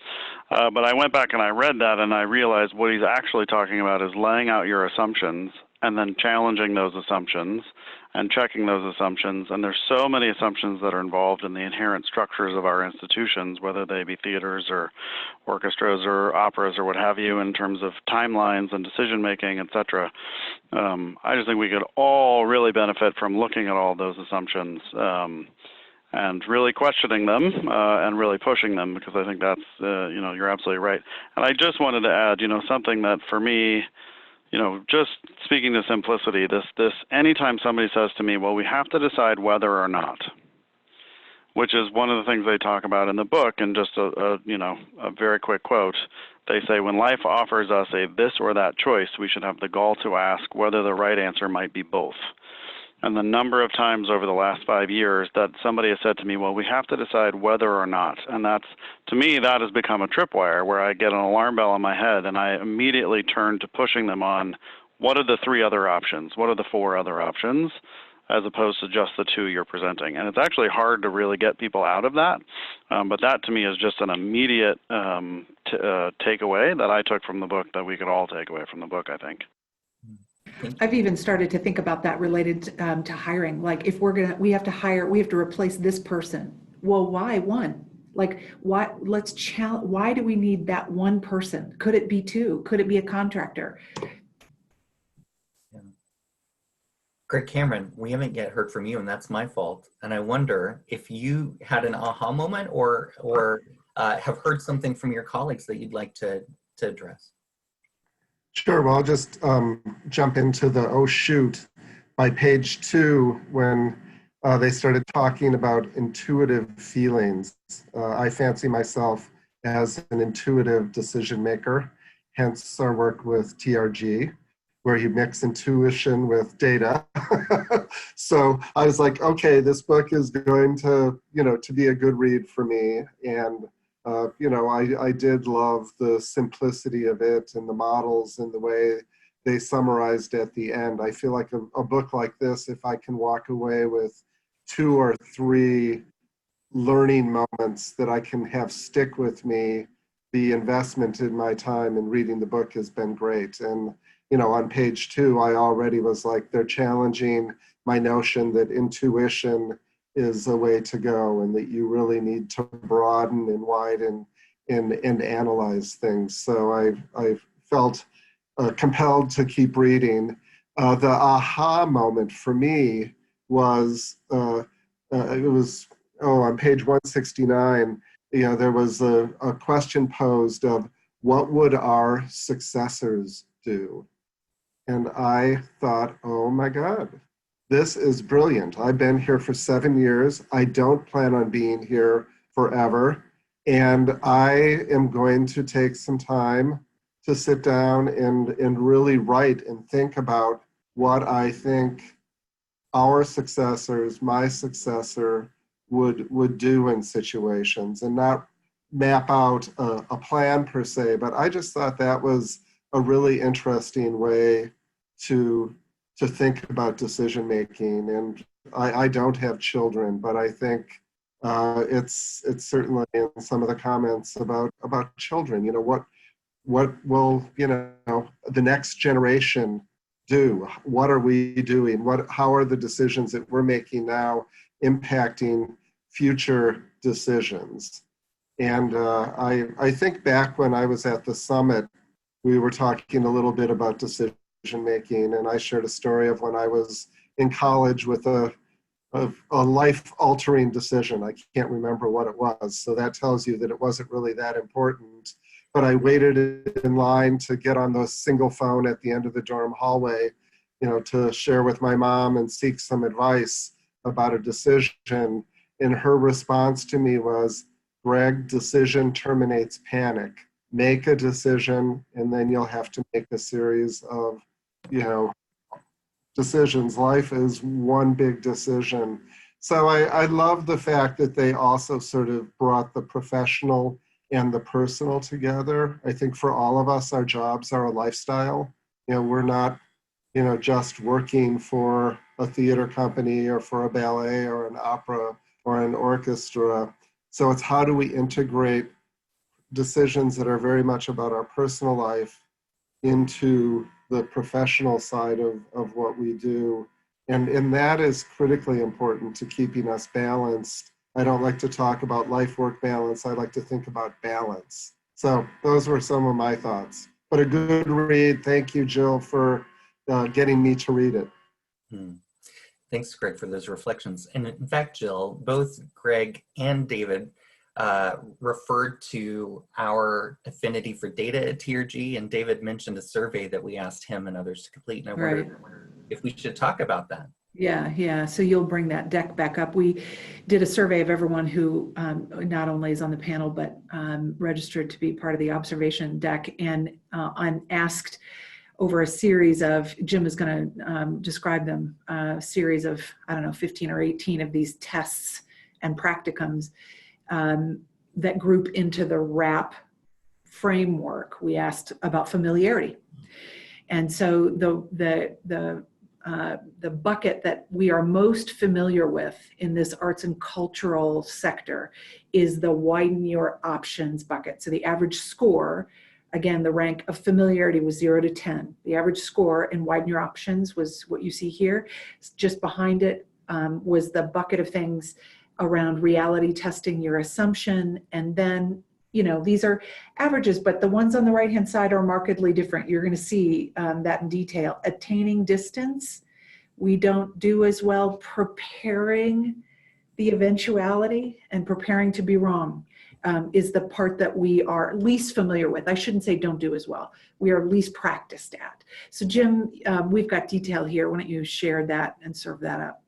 But I went back and I read that, and I realized what he's actually talking about is laying out your assumptions and then challenging those assumptions and checking those assumptions. And there's so many assumptions that are involved in the inherent structures of our institutions, whether they be theaters or orchestras or operas or what have you, in terms of timelines and decision making, et cetera. I just think we could all really benefit from looking at all those assumptions and really questioning them and really pushing them, because I think that's, you're absolutely right. And I just wanted to add, something that for me, just speaking to simplicity, this anytime somebody says to me, well, we have to decide whether or not, which is one of the things they talk about in the book, and just a very quick quote, they say, when life offers us a this or that choice, we should have the gall to ask whether the right answer might be both. And the number of times over the last 5 years that somebody has said to me, well, we have to decide whether or not. And that's, to me, that has become a tripwire where I get an alarm bell on my head and I immediately turn to pushing them on what are the 3 other options? What are the 4 other options, as opposed to just the 2 you're presenting. And it's actually hard to really get people out of that. But that to me is just an immediate takeaway that I took from the book, that we could all take away from the book, I think. I've even started to think about that related to hiring. Like, if we have to replace this person. Well, why one? Like, why? Let's challenge. Why do we need that one person? Could it be 2? Could it be a contractor? Yeah. Greg Cameron, we haven't yet heard from you, and that's my fault. And I wonder if you had an aha moment or have heard something from your colleagues that you'd like to address. Sure, well, I'll just jump into the oh shoot by page 2 when they started talking about intuitive feelings. I fancy myself as an intuitive decision maker, hence our work with TRG, where you mix intuition with data. So I was like, okay, this book is going to, to be a good read for me. And I did love the simplicity of it and the models and the way they summarized at the end. I feel like a book like this, if I can walk away with 2 or 3 learning moments that I can have stick with me, the investment in my time in reading the book has been great. And, on page 2, I already was like, they're challenging my notion that intuition is a way to go, and that you really need to broaden and widen and analyze things. So I felt compelled to keep reading. The aha moment for me was, it was on page 169, there was a question posed of what would our successors do? And I thought, oh my God, this is brilliant. I've been here for 7 years. I don't plan on being here forever. And I am going to take some time to sit down and really write and think about what I think our successors, my successor, would do in situations, and not map out a plan per se, but I just thought that was a really interesting way to think about decision making. And I don't have children, but I think it's certainly in some of the comments about children. What will the next generation do? What are we doing? How are the decisions that we're making now impacting future decisions? And I think back when I was at the summit, we were talking a little bit about decision making, and I shared a story of when I was in college with a life-altering decision. I can't remember what it was, so that tells you that it wasn't really that important. But I waited in line to get on the single phone at the end of the dorm hallway, to share with my mom and seek some advice about a decision. And her response to me was, Greg, decision terminates panic. Make a decision, and then you'll have to make a series of, decisions. Life is one big decision. So I love the fact that they also sort of brought the professional and the personal together. I think for all of us, our jobs are a lifestyle. We're not, just working for a theater company or for a ballet or an opera or an orchestra. So it's how do we integrate decisions that are very much about our personal life into the professional side of what we do. And that is critically important to keeping us balanced. I don't like to talk about life-work balance. I like to think about balance. So those were some of my thoughts. But a good read. Thank you, Jill, for getting me to read it. Thanks, Greg, for those reflections. And in fact, Jill, both Greg and David referred to our affinity for data at TRG, and David mentioned a survey that we asked him and others to complete, and I wonder if we should talk about that. Yeah. So you'll bring that deck back up. We did a survey of everyone who not only is on the panel, but registered to be part of the observation deck, and asked over a series of, Jim is going to describe them, a series of, 15 or 18 of these tests and practicums that group into the RAP framework. We asked about familiarity. And so the bucket that we are most familiar with in this arts and cultural sector is the widen your options bucket. So the average score, again, the rank of familiarity was 0 to 10. The average score in widen your options was what you see here. Just behind it was the bucket of things around reality testing your assumption. And then, these are averages, but the ones on the right-hand side are markedly different. You're going to see that in detail. Attaining distance, we don't do as well preparing the eventuality, and preparing to be wrong is the part that we are least familiar with. I shouldn't say don't do as well. We are least practiced at. So Jim, we've got detail here. Why don't you share that and serve that up?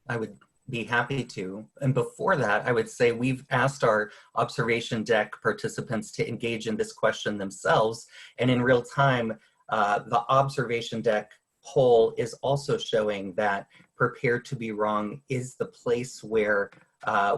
I would be happy to. And before that, I would say we've asked our observation deck participants to engage in this question themselves. And in real time, the observation deck poll is also showing that prepared to be wrong is the place where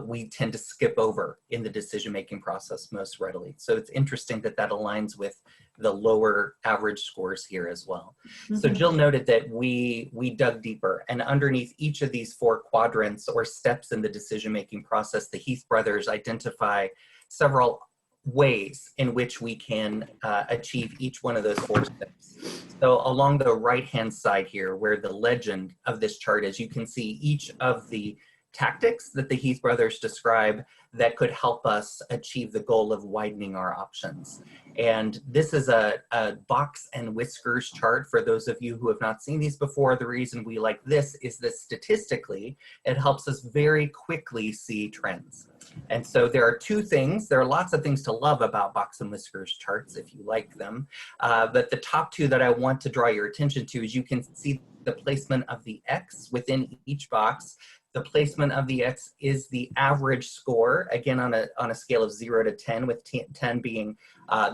we tend to skip over in the decision-making process most readily. So it's interesting that that aligns with the lower average scores here as well. So Jill noted that we dug deeper, and underneath each of these 4 quadrants or steps in the decision-making process, the Heath brothers identify several ways in which we can achieve each one of those 4 steps. So along the right-hand side here, where the legend of this chart is, you can see each of the tactics that the Heath brothers describe that could help us achieve the goal of widening our options. And this is a box and whiskers chart for those of you who have not seen these before. The reason we like this is that statistically, it helps us very quickly see trends. And so there are two things. There are lots of things to love about box and whiskers charts if you like them. But the top two that I want to draw your attention to is you can see the placement of the X within each box. The placement of the X is the average score, again on a scale of 0 to 10, with 10 being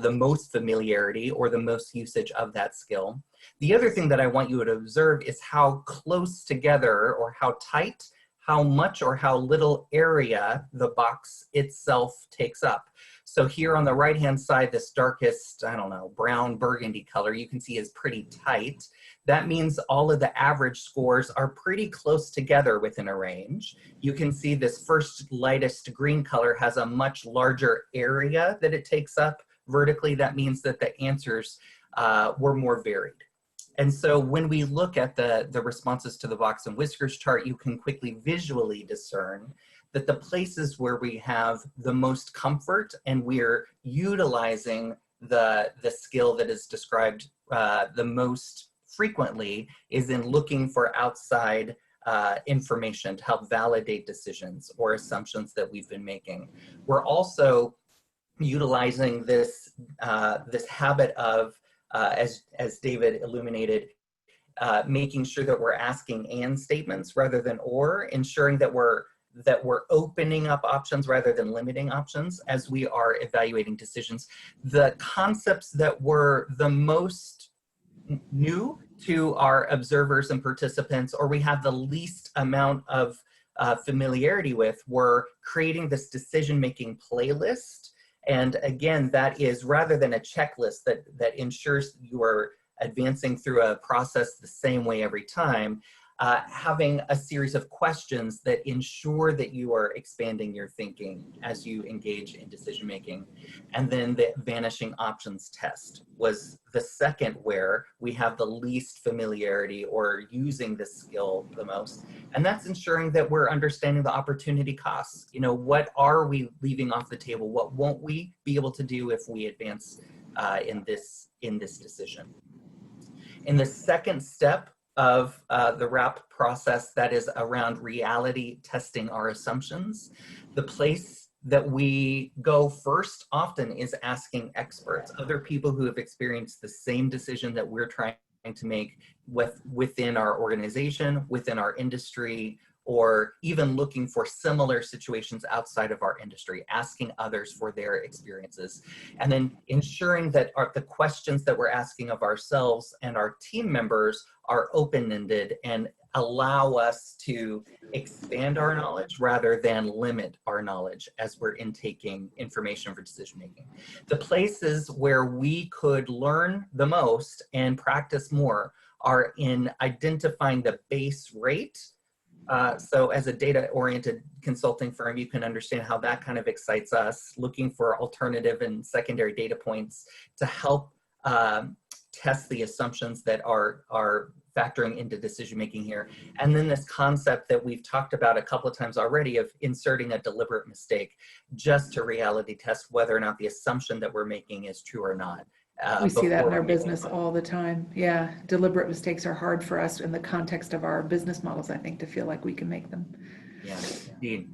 the most familiarity or the most usage of that skill. The other thing that I want you to observe is how close together or how tight, how much or how little area the box itself takes up. So here on the right-hand side, this darkest, I don't know, brown burgundy color you can see is pretty tight. That means all of the average scores are pretty close together within a range. You can see this first lightest green color has a much larger area that it takes up vertically. That means that the answers were more varied. And so when we look at the responses to the box and whiskers chart, you can quickly visually discern that the places where we have the most comfort and we're utilizing the skill that is described the most frequently is in looking for outside information to help validate decisions or assumptions that we've been making. We're also utilizing this, this habit of, as David illuminated, making sure that we're asking and statements rather than or, ensuring that we're opening up options rather than limiting options as we are evaluating decisions. The concepts that were the most new to our observers and participants, or we have the least amount of familiarity with, were creating this decision-making playlist. And again, that is rather than a checklist that ensures you are advancing through a process the same way every time, having a series of questions that ensure that you are expanding your thinking as you engage in decision making. And then the vanishing options test was the second where we have the least familiarity or using this skill the most. And that's ensuring that we're understanding the opportunity costs. You know, what are we leaving off the table? What won't we be able to do if we advance in this decision? In the second step of the RAP process, that is around reality testing our assumptions, the place that we go first often is asking experts, other people who have experienced the same decision that we're trying to make within our organization, within our industry, or even looking for similar situations outside of our industry, asking others for their experiences, and then ensuring that the questions that we're asking of ourselves and our team members are open-ended and allow us to expand our knowledge rather than limit our knowledge as we're intaking information for decision making. The places where we could learn the most and practice more are in identifying the base rate. So as a data-oriented consulting firm, you can understand how that kind of excites us, looking for alternative and secondary data points to help test the assumptions that are factoring into decision-making here. And then this concept that we've talked about a couple of times already of inserting a deliberate mistake just to reality test whether or not the assumption that we're making is true or not. We see that in our business all the time. Yeah, deliberate mistakes are hard for us in the context of our business models, I think, to feel like we can make them. Yeah, indeed.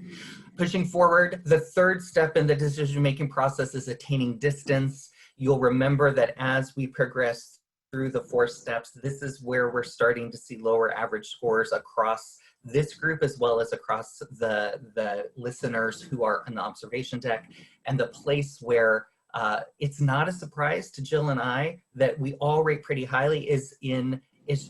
Pushing forward, the third step in the decision-making process is attaining distance. You'll remember that as we progress through the 4 steps, this is where we're starting to see lower average scores across this group as well as across the listeners who are in the observation deck, and the place where it's not a surprise to Jill and I that we all rate pretty highly is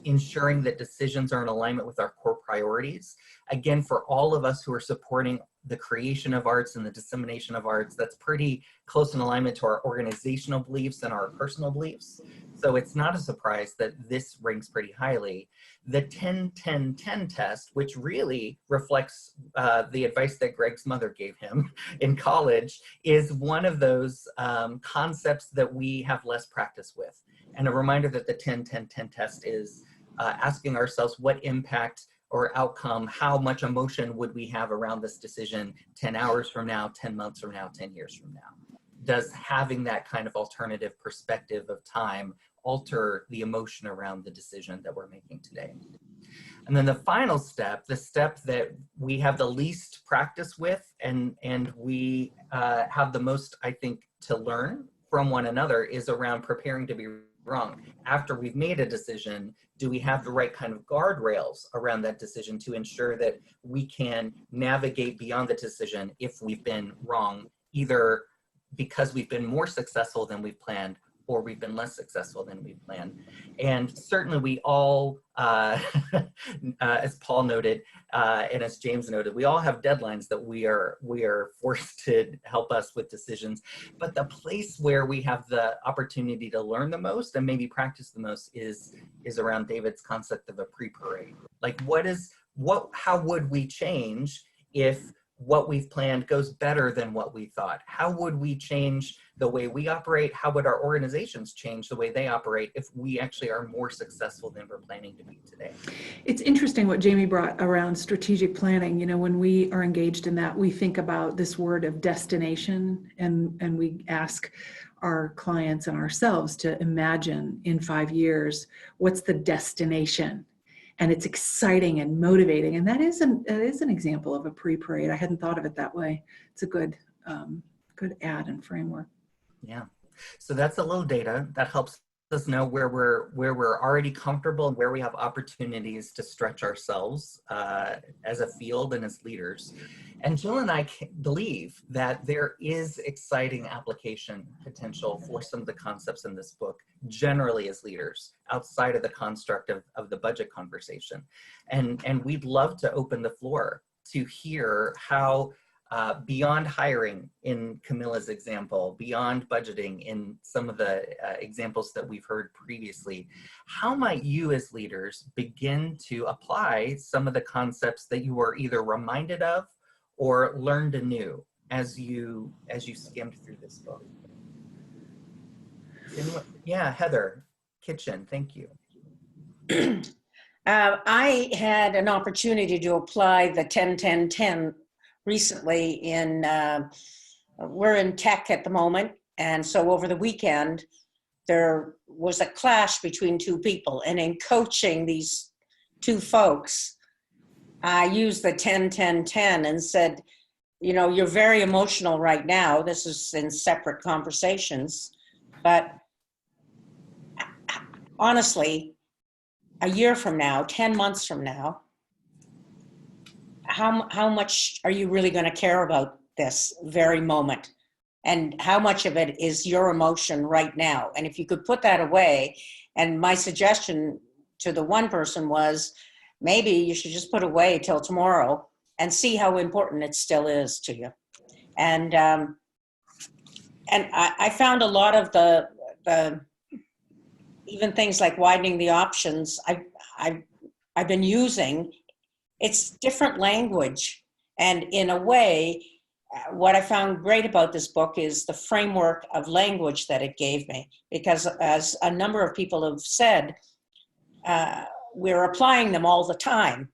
ensuring that decisions are in alignment with our core priorities. Again, for all of us who are supporting the creation of arts and the dissemination of arts, that's pretty close in alignment to our organizational beliefs and our personal beliefs. So it's not a surprise that this ranks pretty highly. The 10-10-10 test, which really reflects the advice that Greg's mother gave him in college, is one of those concepts that we have less practice with. And a reminder that the 10-10-10 test is asking ourselves what impact or outcome, how much emotion would we have around this decision 10 hours from now, 10 months from now, 10 years from now? Does having that kind of alternative perspective of time alter the emotion around the decision that we're making today? And then the final step, the step that we have the least practice with and we have the most, I think, to learn from one another is around preparing to be wrong. After we've made a decision, do we have the right kind of guardrails around that decision to ensure that we can navigate beyond the decision if we've been wrong, either because we've been more successful than we've planned or we've been less successful than we planned. And certainly we all, as Paul noted, and as James noted, we all have deadlines that we are forced to help us with decisions. But the place where we have the opportunity to learn the most and maybe practice the most is around David's concept of a pre-parade. Like how would we change if what we've planned goes better than what we thought? How would we change the way we operate? How would our organizations change the way they operate if we actually are more successful than we're planning to be today? It's interesting what Jamie brought around strategic planning. You know, when we are engaged in that, we think about this word of destination, and we ask our clients and ourselves to imagine in 5 years, what's the destination? And it's exciting and motivating. And that is an example of a pre-parade. I hadn't thought of it that way. It's a good add and framework. Yeah. So that's a little data that helps us know where we're already comfortable and where we have opportunities to stretch ourselves as a field and as leaders. And Jill and I believe that there is exciting application potential for some of the concepts in this book, generally as leaders, outside of the construct of the budget conversation. And we'd love to open the floor to hear how beyond hiring in Camilla's example, beyond budgeting in some of the examples that we've heard previously, how might you as leaders begin to apply some of the concepts that you were either reminded of or learned anew as you skimmed through this book? Yeah, Heather Kitchen, thank you. I had an opportunity to apply the 10-10-10 recently we're in tech at the moment. And so over the weekend, there was a clash between two people. And in coaching these two folks, I used the 10-10-10 and said, you know, you're very emotional right now. This is in separate conversations. But honestly, a year from now, 10 months from now, how much are you really going to care about this very moment? And how much of it is your emotion right now? And if you could put that away, and my suggestion to the one person was, maybe you should just put away till tomorrow and see how important it still is to you. And I found a lot of the even things like widening the options I've been using. It's different language. And in a way, what I found great about this book is the framework of language that it gave me. Because as a number of people have said, we're applying them all the time.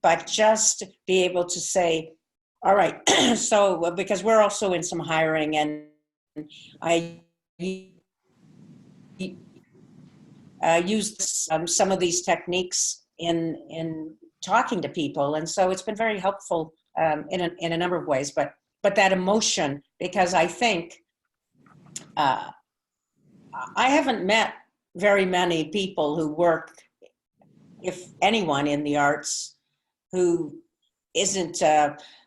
But just be able to say, all right, so because we're also in some hiring, and I used some of these techniques in talking to people, and so it's been very helpful in a number of ways. But that emotion, because I think I haven't met very many people who work, if anyone, in the arts who isn't.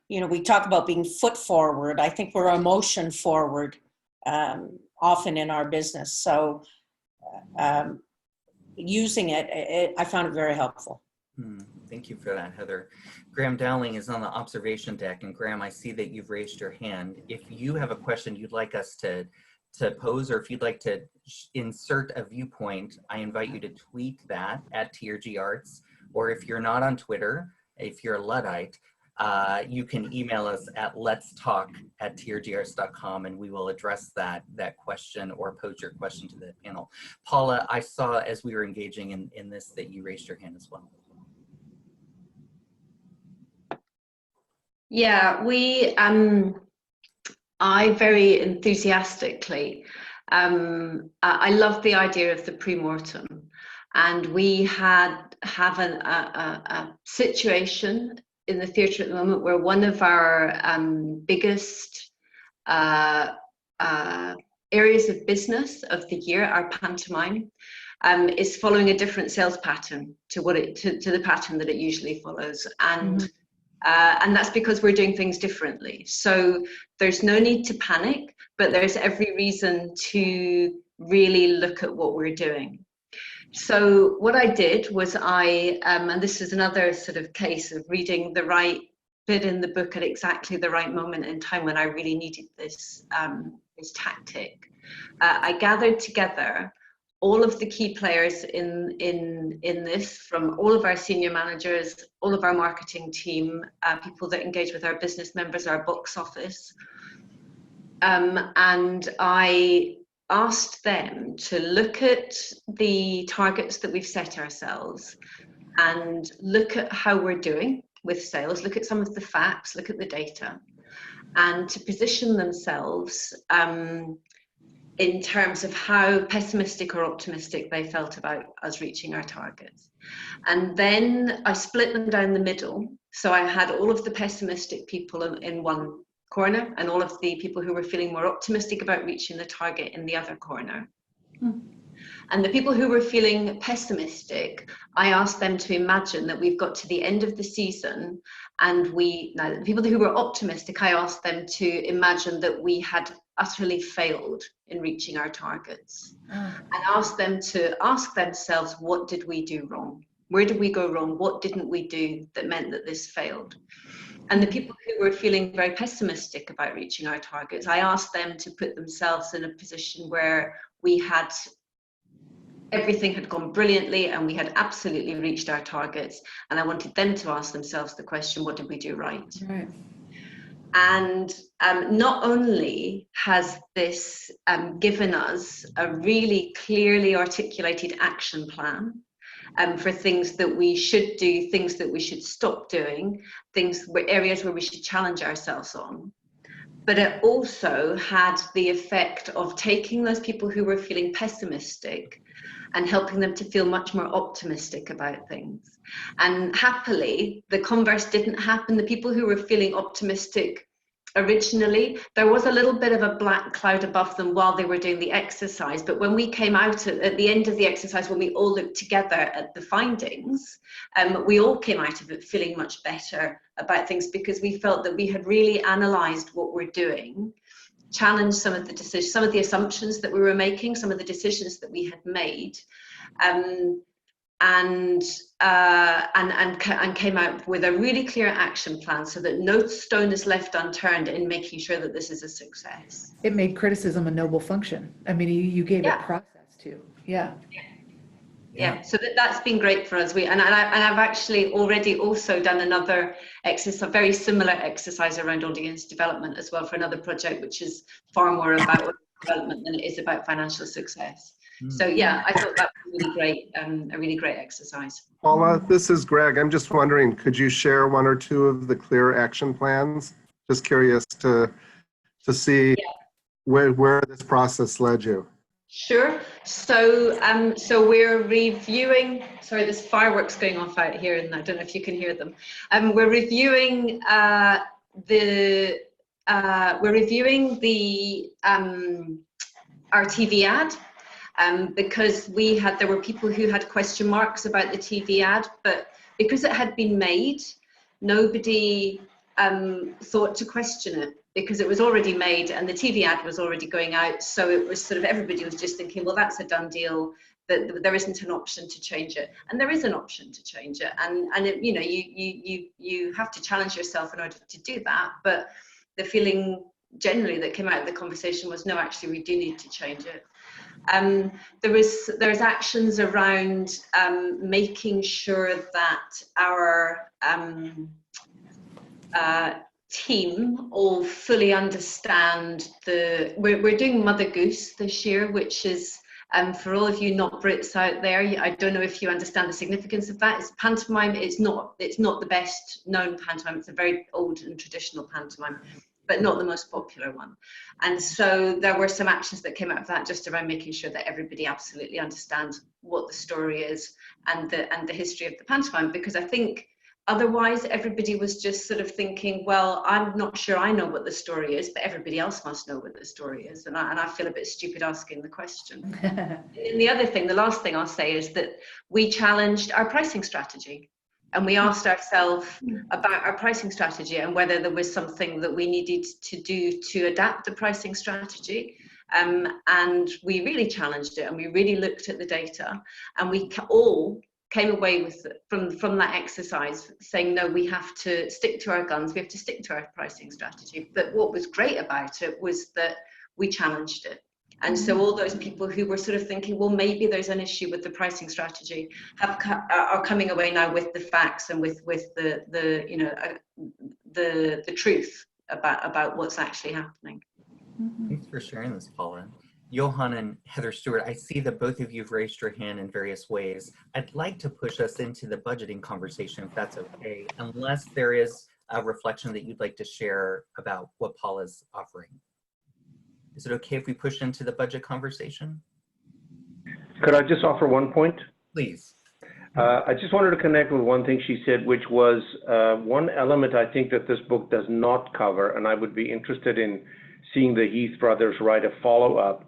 You know, we talk about being foot forward. I think we're emotion forward often in our business. So using it, I found it very helpful. Thank you for that, Heather. Graham Dowling is on the observation deck. And Graham, I see that you've raised your hand. If you have a question you'd like us to pose, or if you'd like to insert a viewpoint, I invite you to tweet that at TRG Arts. Or if you're not on Twitter, if you're a Luddite, you can email us at letstalk@trgarts.com, and we will address that question or pose your question to the panel. Paula, I saw as we were engaging in this that you raised your hand as well. Yeah, I very enthusiastically, I love the idea of the pre-mortem, and we have a situation in the theatre at the moment where one of our biggest areas of business of the year, our pantomime, is following a different sales pattern to the pattern that it usually follows, and that's because we're doing things differently. So there's no need to panic, but there's every reason to really look at what we're doing. So what I did was and this is another sort of case of reading the right bit in the book at exactly the right moment in time when I really needed this tactic. I gathered together all of the key players in this, from all of our senior managers, all of our marketing team, people that engage with our business members, our box office. And I asked them to look at the targets that we've set ourselves and look at how we're doing with sales, look at some of the facts, look at the data, and to position themselves in terms of how pessimistic or optimistic they felt about us reaching our targets. And then I split them down the middle. So I had all of the pessimistic people in one corner and all of the people who were feeling more optimistic about reaching the target in the other corner. And the people who were feeling pessimistic, I asked them to imagine that we've got to the end of the season, and now the people who were optimistic, I asked them to imagine that we had utterly failed in reaching our targets, and asked them to ask themselves, what did we do wrong? Where did we go wrong? What didn't we do that meant that this failed? And the people who were feeling very pessimistic about reaching our targets, I asked them to put themselves in a position where everything had gone brilliantly and we had absolutely reached our targets. And I wanted them to ask themselves the question, what did we do right? Right. And not only has this given us a really clearly articulated action plan for things that we should do, things that we should stop doing, areas where we should challenge ourselves on, but it also had the effect of taking those people who were feeling pessimistic and helping them to feel much more optimistic about things. And happily, the converse didn't happen. The people who were feeling optimistic originally, there was a little bit of a black cloud above them while they were doing the exercise. But when we came out at the end of the exercise, when we all looked together at the findings, we all came out of it feeling much better about things, because we felt that we had really analysed what we're doing, challenge some of the decisions, some of the assumptions that we were making, some of the decisions that we had made, and came out with a really clear action plan so that no stone is left unturned in making sure that this is a success. It made criticism a noble function. I mean, you gave it process too. Yeah. So that's been great for us. I've actually already also done another exercise, a very similar exercise around audience development as well, for another project, which is far more about development than it is about financial success. So yeah, I thought that was really great, a really great exercise. Paula, this is Greg. I'm just wondering, could you share one or two of the clear action plans? Just curious to see where this process led you. Sure. So we're reviewing. Sorry, there's fireworks going off out here, and I don't know if you can hear them. We're reviewing our TV ad, because there were people who had question marks about the TV ad, but because it had been made, nobody thought to question it, because it was already made and the TV ad was already going out. So it was sort of, everybody was just thinking, well, that's a done deal, that there isn't an option to change it. And there is an option to change it. And it, you have to challenge yourself in order to do that. But the feeling generally that came out of the conversation was, no, actually, we do need to change it. There's actions around making sure that our team all fully understand we're doing Mother Goose this year, which is For all of you not Brits out there, I don't know if you understand the significance of that. It's pantomime. It's not the best known pantomime. It's a very old and traditional pantomime, but not the most popular one. And so there were some actions that came out of that, just around making sure that everybody absolutely understands what the story is and the history of the pantomime, because I think otherwise everybody was just sort of thinking, well, I'm not sure I know what the story is, but everybody else must know what the story is. And I feel a bit stupid asking the question. And the other thing, the last thing I'll say is that we challenged our pricing strategy. And we asked ourselves about our pricing strategy and whether there was something that we needed to do to adapt the pricing strategy. And we really challenged it, and we really looked at the data, and we all came away with from that exercise saying, no, we have to stick to our guns, we have to stick to our pricing strategy. But what was great about it was that we challenged it. And so all those people who were sort of thinking, well, maybe there's an issue with the pricing strategy, are coming away now with the facts and with the truth about what's actually happening. Thanks for sharing this, Paula. Johan and Heather Stewart, I see that both of you have raised your hand in various ways. I'd like to push us into the budgeting conversation, if that's okay, unless there is a reflection that you'd like to share about what Paula's offering. Is it okay if we push into the budget conversation? Could I just offer one point? Please. I just wanted to connect with one thing she said, which was one element I think that this book does not cover, and I would be interested in seeing the Heath brothers write a follow-up.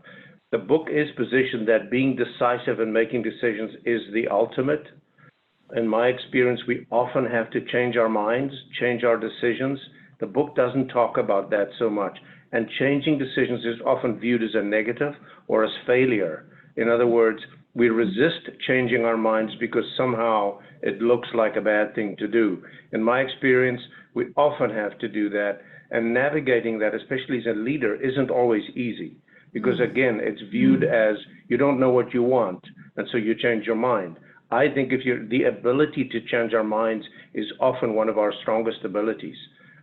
The book is positioned that being decisive and making decisions is the ultimate. In my experience, we often have to change our minds, change our decisions. The book doesn't talk about that so much. And changing decisions is often viewed as a negative or as failure. In other words, we resist changing our minds because somehow it looks like a bad thing to do. In my experience, we often have to do that, and navigating that, especially as a leader, isn't always easy because, again, it's viewed as you don't know what you want, and so you change your mind. I think the ability to change our minds is often one of our strongest abilities,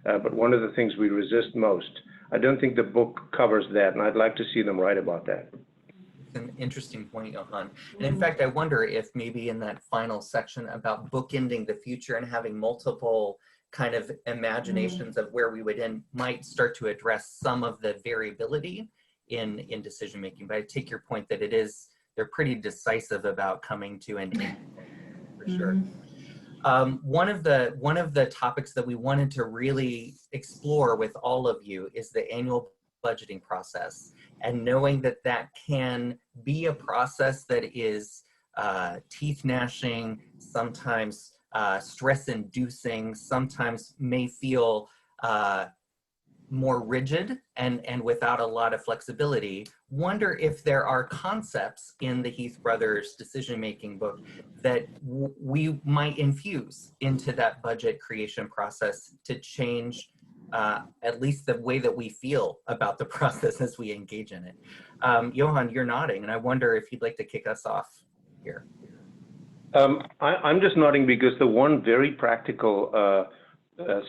but one of the things we resist most. I don't think the book covers that, and I'd like to see them write about that. It's an interesting point, Johan. And in fact, I wonder if maybe in that final section about bookending the future and having multiple kind of imaginations of where we would end might start to address some of the variability in decision making. But I take your point that they're pretty decisive about coming to an end, for sure. One of the topics that we wanted to really explore with all of you is the annual budgeting process, and knowing that that can be a process that is teeth gnashing, sometimes stress-inducing, sometimes may feel more rigid and without a lot of flexibility. Wonder if there are concepts in the Heath brothers decision-making book that we might infuse into that budget creation process to change at least the way that we feel about the process as we engage in it. Johan, you're nodding, and I wonder if you'd like to kick us off here. I'm just nodding because the one very practical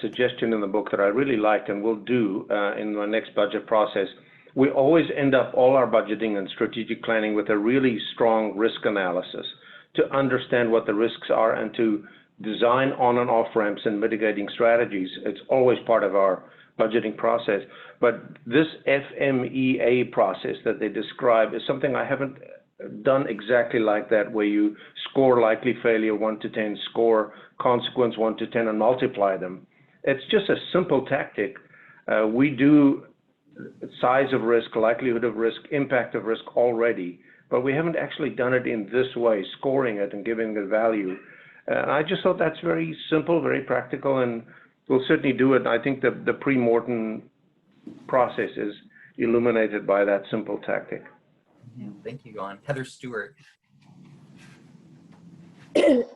suggestion in the book that I really liked and will do in my next budget process, we always end up all our budgeting and strategic planning with a really strong risk analysis to understand what the risks are and to design on and off ramps and mitigating strategies. It's always part of our budgeting process. But this FMEA process that they describe is something I haven't done exactly like that, where you score likely failure 1 to 10, score consequence 1 to 10, and multiply them. It's just a simple tactic. We do size of risk, likelihood of risk, impact of risk already, but we haven't actually done it in this way, scoring it and giving it value. And I just thought that's very simple, very practical, and we'll certainly do it. I think the pre-mortem process is illuminated by that simple tactic. Yeah, thank you, Johan. Heather Stewart.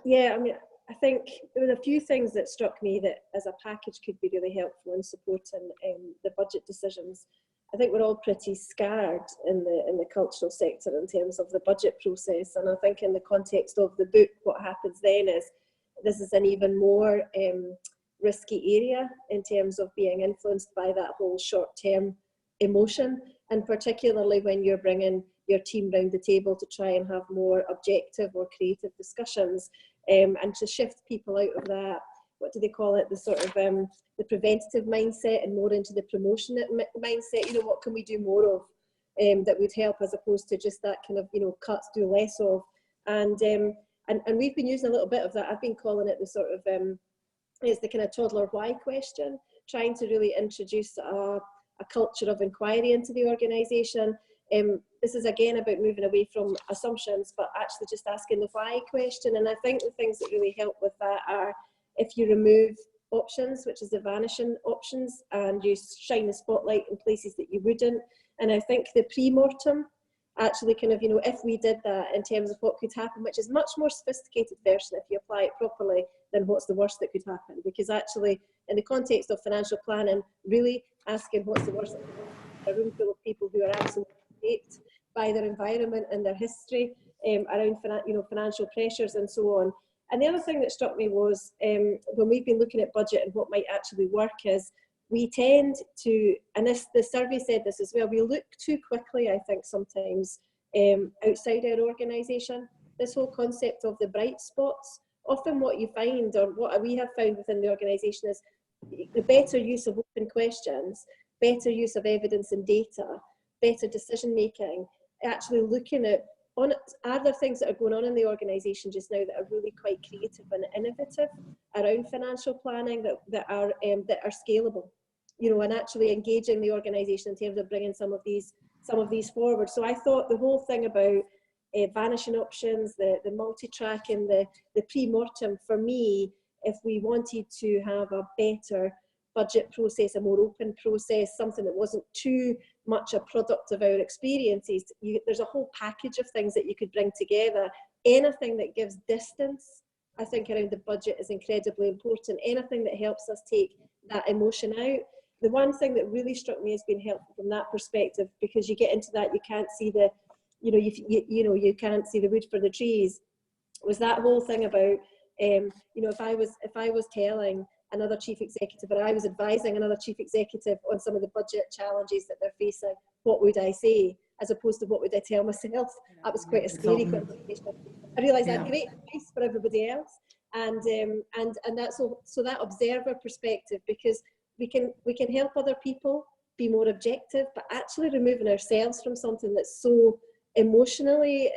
Yeah, I mean, I think there were a few things that struck me that as a package could be really helpful in supporting the budget decisions. I think we're all pretty scarred in the cultural sector in terms of the budget process, and I think in the context of the book, what happens then is this is an even more risky area in terms of being influenced by that whole short-term emotion, and particularly when you're bringing your team round the table to try and have more objective or creative discussions, and to shift people out of that, what do they call it, the sort of the preventative mindset and more into the promotion mindset. You know, what can we do more of that would help, as opposed to just that kind of, you know, cuts, do less of. And we've been using a little bit of that. I've been calling it the sort of it's the kind of toddler why question, trying to really introduce a culture of inquiry into the organisation. This is again about moving away from assumptions, but actually just asking the why question. And I think the things that really help with that are, if you remove options, which is the vanishing options, and you shine the spotlight in places that you wouldn't. And I think the pre-mortem actually kind of, you know, if we did that in terms of what could happen, which is much more sophisticated version if you apply it properly than what's the worst that could happen. Because actually, in the context of financial planning, really asking what's the worst, a room full of people who are absolutely shaped by their environment and their history around financial pressures and so on. And the other thing that struck me was when we've been looking at budget and what might actually work is, we tend to, and the survey said this as well, we look too quickly, I think, sometimes outside our organisation. This whole concept of the bright spots, often what you find, or what we have found within the organisation, is the better use of open questions, better use of evidence and data, better decision making, actually looking at, are there things that are going on in the organisation just now that are really quite creative and innovative around financial planning that are scalable, you know, and actually engaging the organisation in terms of bringing some of these forward. So I thought the whole thing about vanishing options, the multi-track and the pre-mortem, for me, if we wanted to have a better budget process, a more open process, something that wasn't too much a product of our experiences, there's a whole package of things that you could bring together. Anything that gives distance, I think, around the budget is incredibly important. Anything that helps us take that emotion out. The one thing that really struck me as being helpful from that perspective, because you get into that, you can't see the, you can't see the wood for the trees, was that whole thing about, if I was telling another chief executive, or I was advising another chief executive on some of the budget challenges that they're facing, what would I say, as opposed to what would I tell myself? That was quite a scary conversation. I realised I had great advice for everybody else, and that's so that observer perspective, because we can help other people be more objective, but actually removing ourselves from something that's so emotionally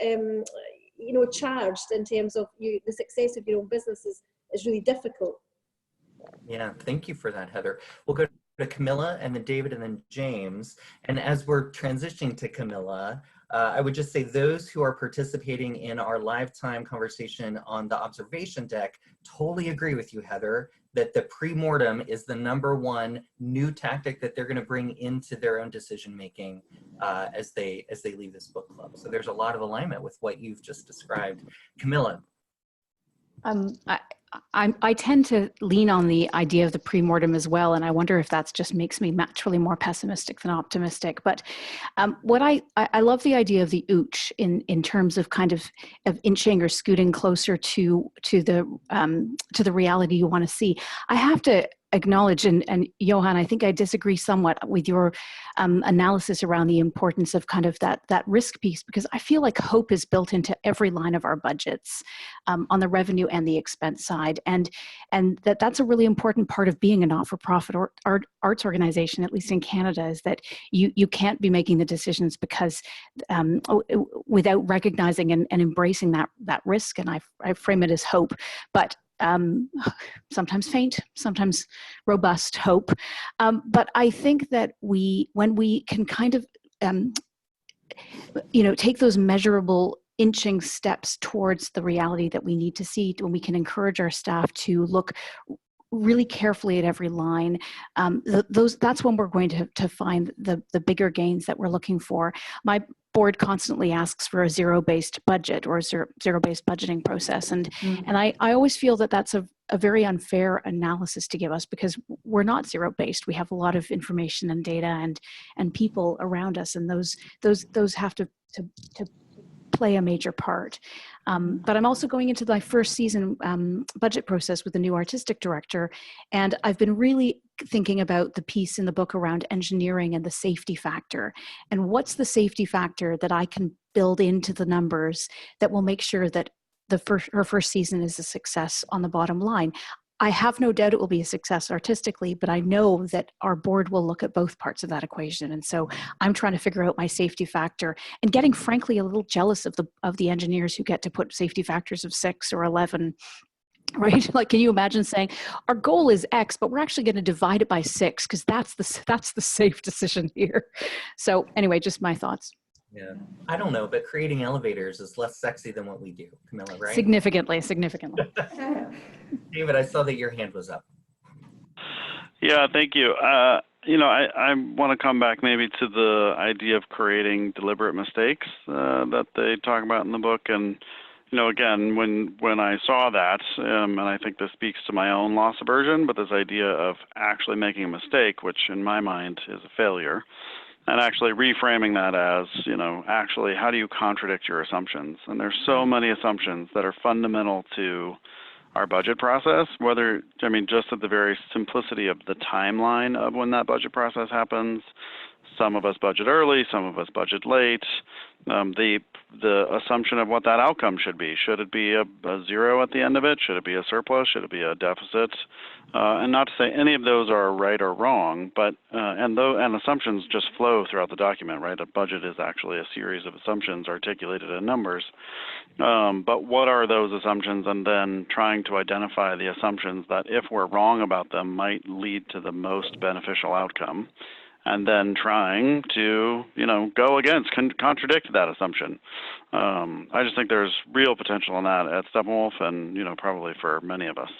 charged in terms of the success of your own business is really difficult. Yeah, thank you for that, Heather. We'll go to Camilla and then David and then James. And as we're transitioning to Camilla, I would just say those who are participating in our lifetime conversation on the observation deck totally agree with you, Heather, that the pre-mortem is the #1 new tactic that they're going to bring into their own decision-making as they leave this book club. So there's a lot of alignment with what you've just described. Camilla. I tend to lean on the idea of the pre-mortem as well, and I wonder if that just makes me naturally more pessimistic than optimistic. But what I love the idea of the ooch in terms of kind of inching or scooting closer to the reality you want to see. I have to acknowledge, and Johan, I think I disagree somewhat with your analysis around the importance of kind of that risk piece, because I feel like hope is built into every line of our budgets on the revenue and the expense side, and that's a really important part of being a not-for-profit or arts organization, at least in Canada, is that you can't be making the decisions because without recognizing and embracing that risk, and I frame it as hope, but sometimes faint, sometimes robust hope. But I think that when we can kind of, take those measurable inching steps towards the reality that we need to see, when we can encourage our staff to look really carefully at every line, that's when we're going to find the bigger gains that we're looking for. My board constantly asks for a zero-based budget or a zero-based budgeting process, and I always feel that that's a very unfair analysis to give us, because we're not zero-based. We have a lot of information and data and people around us, and those have to play a major part. But I'm also going into my first season budget process with the new artistic director. And I've been really thinking about the piece in the book around engineering and the safety factor. And what's the safety factor that I can build into the numbers that will make sure that her first season is a success on the bottom line? I have no doubt it will be a success artistically, but I know that our board will look at both parts of that equation. And so I'm trying to figure out my safety factor and getting, frankly, a little jealous of the engineers who get to put safety factors of 6 or 11, right? Like, can you imagine saying our goal is X, but we're actually going to divide it by 6 because that's the safe decision here. So anyway, just my thoughts. Yeah, I don't know, but creating elevators is less sexy than what we do, Camilla, right? Significantly. David, I saw that your hand was up. Yeah, thank you. I want to come back maybe to the idea of creating deliberate mistakes that they talk about in the book. And, again, when I saw that, and I think this speaks to my own loss aversion, but this idea of actually making a mistake, which in my mind is a failure, and actually reframing that as, actually, how do you contradict your assumptions? And there's so many assumptions that are fundamental to our budget process, just at the very simplicity of the timeline of when that budget process happens. Some of us budget early, some of us budget late. The assumption of what that outcome should be. Should it be a 0 at the end of it? Should it be a surplus? Should it be a deficit? And not to say any of those are right or wrong, but and assumptions just flow throughout the document, right? A budget is actually a series of assumptions articulated in numbers. But what are those assumptions? And then trying to identify the assumptions that, if we're wrong about them, might lead to the most beneficial outcome. And then trying to, go against, contradict that assumption. I just think there's real potential in that at Steppenwolf and, probably for many of us.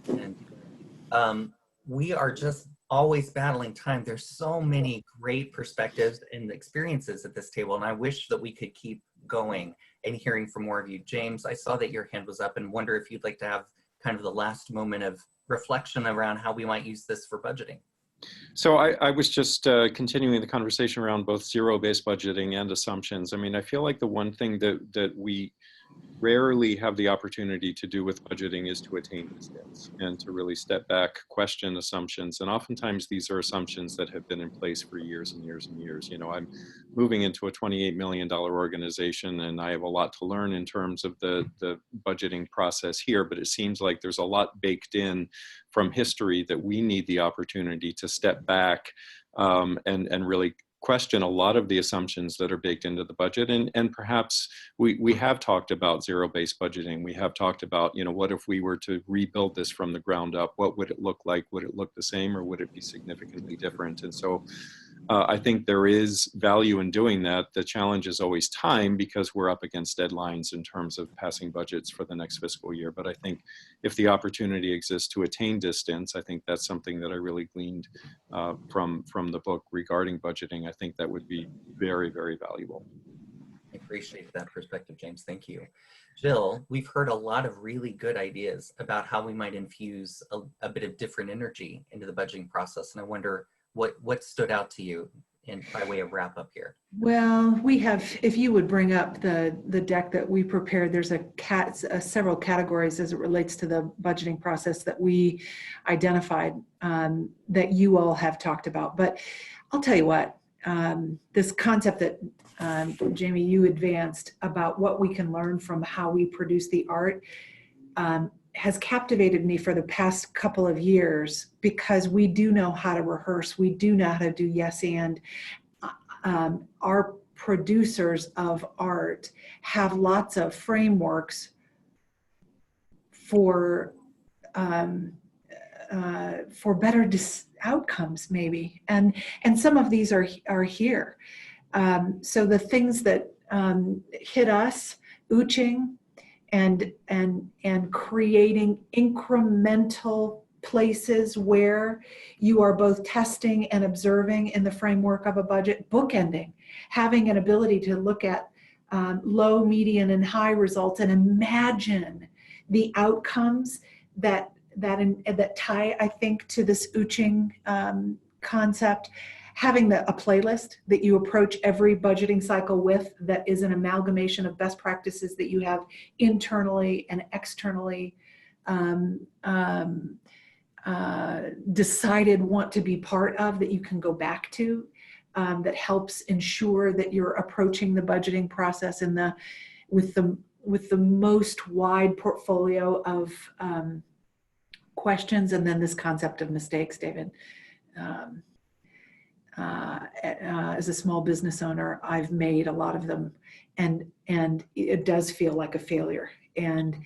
And we are just always battling time. There's so many great perspectives and experiences at this table, and I wish that we could keep going and hearing from more of you. James, I saw that your hand was up and wonder if you'd like to have kind of the last moment of reflection around how we might use this for budgeting. So I was just continuing the conversation around both zero-based budgeting and assumptions. I feel like the one thing that we rarely have the opportunity to do with budgeting is to attain distance and to really step back, question assumptions. And oftentimes these are assumptions that have been in place for years and years and years. I'm moving into a $28 million organization, and I have a lot to learn in terms of the budgeting process here, but it seems like there's a lot baked in from history that we need the opportunity to step back and really question a lot of the assumptions that are baked into the budget. And perhaps we have talked about zero-based budgeting. We have talked about, what if we were to rebuild this from the ground up? What would it look like? Would it look the same, or would it be significantly different? And so I think there is value in doing that. The challenge is always time, because we're up against deadlines in terms of passing budgets for the next fiscal year. But I think if the opportunity exists to attain distance, I think that's something that I really gleaned from the book regarding budgeting. I think that would be very, very valuable. I appreciate that perspective, James. Thank you. Jill, we've heard a lot of really good ideas about how we might infuse a bit of different energy into the budgeting process. And I wonder what stood out to you by way of wrap up here? Well, we have, if you would bring up the deck that we prepared, there's several categories as it relates to the budgeting process that we identified that you all have talked about. But I'll tell you what, this concept that Jamie, you advanced about what we can learn from how we produce the art has captivated me for the past couple of years, because we do know how to rehearse. We do know how to do yes and. Our producers of art have lots of frameworks for better outcomes, maybe, and some of these are here. So the things that hit us, ooching, and creating incremental places where you are both testing and observing in the framework of a budget, bookending, having an ability to look at low, median, and high results and imagine the outcomes that tie, I think, to this ooching concept. having a playlist that you approach every budgeting cycle with, that is an amalgamation of best practices that you have internally and externally decided want to be part of, that you can go back to, that helps ensure that you're approaching the budgeting process with the most wide portfolio of questions. And then this concept of mistakes, David. As a small business owner, I've made a lot of them, and it does feel like a failure. And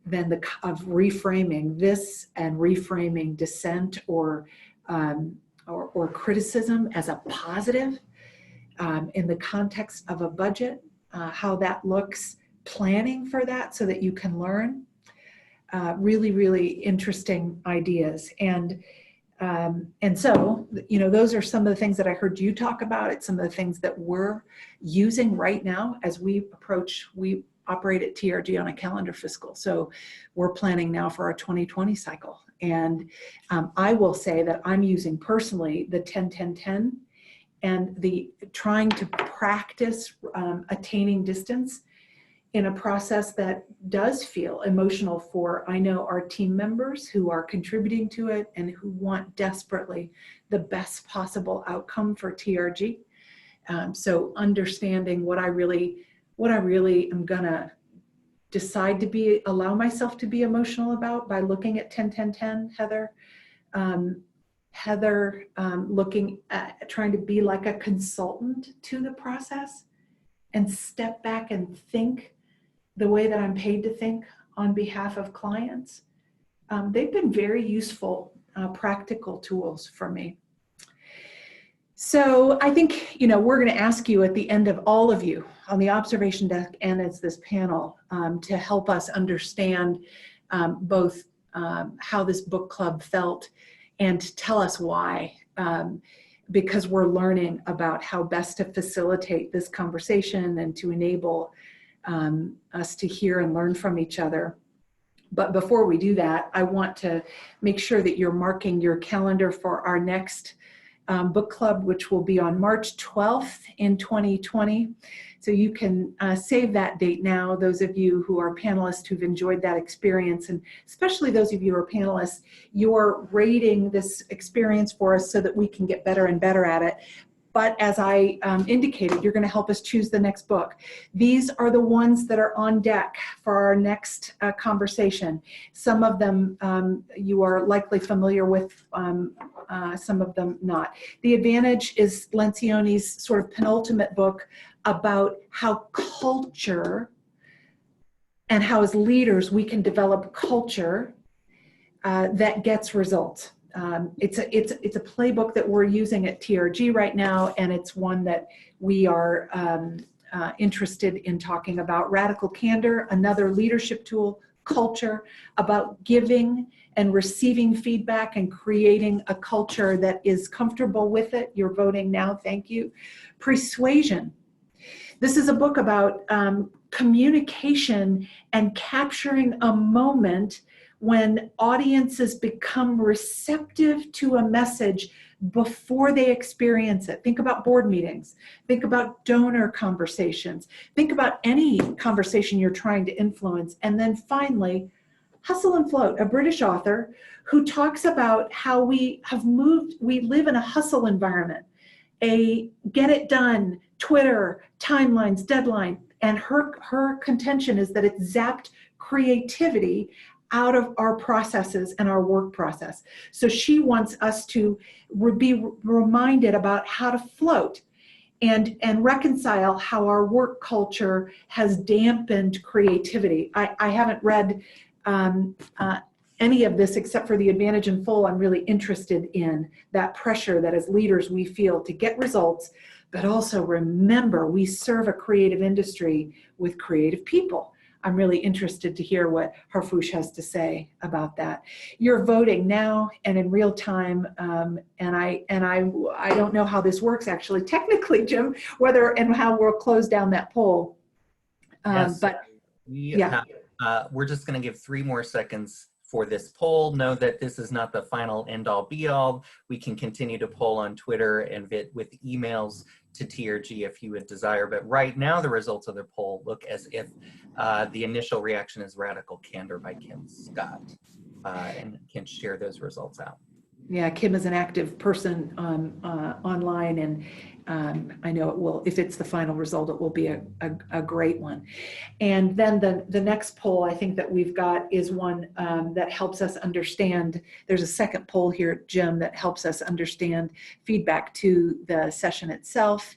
then of reframing this and reframing dissent or criticism as a positive in the context of a budget, how that looks, planning for that so that you can learn. Really, really interesting ideas. And so, those are some of the things that I heard you talk about. It's some of the things that we're using right now as we operate at TRG on a calendar fiscal. So we're planning now for our 2020 cycle. And I will say that I'm using personally the 10-10-10 and the trying to practice attaining distance in a process that does feel emotional for, I know, our team members who are contributing to it and who want desperately the best possible outcome for TRG. So understanding what I really am gonna decide to allow myself to be emotional about by looking at 10-10-10, Heather, looking at trying to be like a consultant to the process and step back and think the way that I'm paid to think on behalf of clients. They've been very useful, practical tools for me. So I think, we're going to ask you at the end of all of you on the observation deck and as this panel to help us understand both how this book club felt and to tell us why, because we're learning about how best to facilitate this conversation and to enable us to hear and learn from each other. But before we do that, I want to make sure that you're marking your calendar for our next book club, which will be on March 12th in 2020. So you can save that date now, those of you who are panelists who've enjoyed that experience, and especially those of you who are panelists, you're rating this experience for us so that we can get better and better at it. But as I indicated, you're going to help us choose the next book. These are the ones that are on deck for our next conversation. Some of them you are likely familiar with, some of them not. The Advantage is Lencioni's sort of penultimate book about how culture and how as leaders we can develop culture that gets results. It's a playbook that we're using at TRG right now, and it's one that we are interested in talking about. Radical Candor, another leadership tool. Culture, about giving and receiving feedback and creating a culture that is comfortable with it. You're voting now, thank you. Persuasion. This is a book about communication and capturing a moment when audiences become receptive to a message before they experience it. Think about board meetings. Think about donor conversations. Think about any conversation you're trying to influence. And then finally, Hustle and Float, a British author who talks about how we live in a hustle environment, a get it done, Twitter, timelines, deadline. And her contention is that it's zapped creativity out of our processes and our work process. So she wants us to be reminded about how to float and reconcile how our work culture has dampened creativity. I haven't read any of this except for The Advantage in full. I'm really interested in that pressure that as leaders we feel to get results, but also remember we serve a creative industry with creative people. I'm really interested to hear what Harfouche has to say about that. You're voting now and in real time, and I don't know how this works actually technically, Jim, whether and how we'll close down that poll. Yes, but yeah, we're just going to give 3 more seconds for this poll. Know that this is not the final end-all be-all. We can continue to poll on Twitter and with emails to TRG if you would desire. But right now, the results of the poll look as if the initial reaction is radical candor by Kim Scott, and can share those results out. Yeah, Kim is an active person online, and I know it will, if it's the final result, it will be a great one. And then the next poll I think that we've got is one that helps us understand. There's a second poll here, Jim, that helps us understand feedback to the session itself.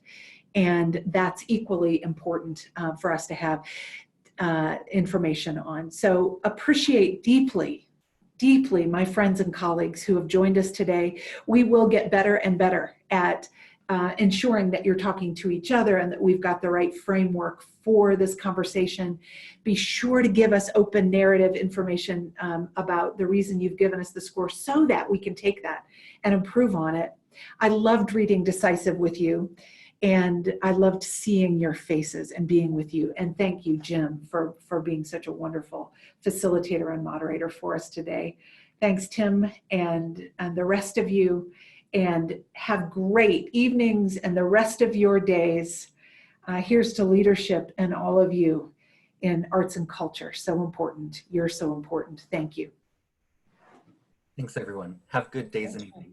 And that's equally important for us to have information on. So appreciate deeply my friends and colleagues who have joined us today. We will get better and better at ensuring that you're talking to each other and that we've got the right framework for this conversation. Be sure to give us open narrative information about the reason you've given us the score so that we can take that and improve on it. I loved reading Decisive with you, and I loved seeing your faces and being with you. And thank you, Jim, for being such a wonderful facilitator and moderator for us today. Thanks, Tim, and the rest of you. And have great evenings and the rest of your days. Here's to leadership and all of you in arts and culture. So important. You're so important. Thank you. Thanks, everyone. Have good days and evenings.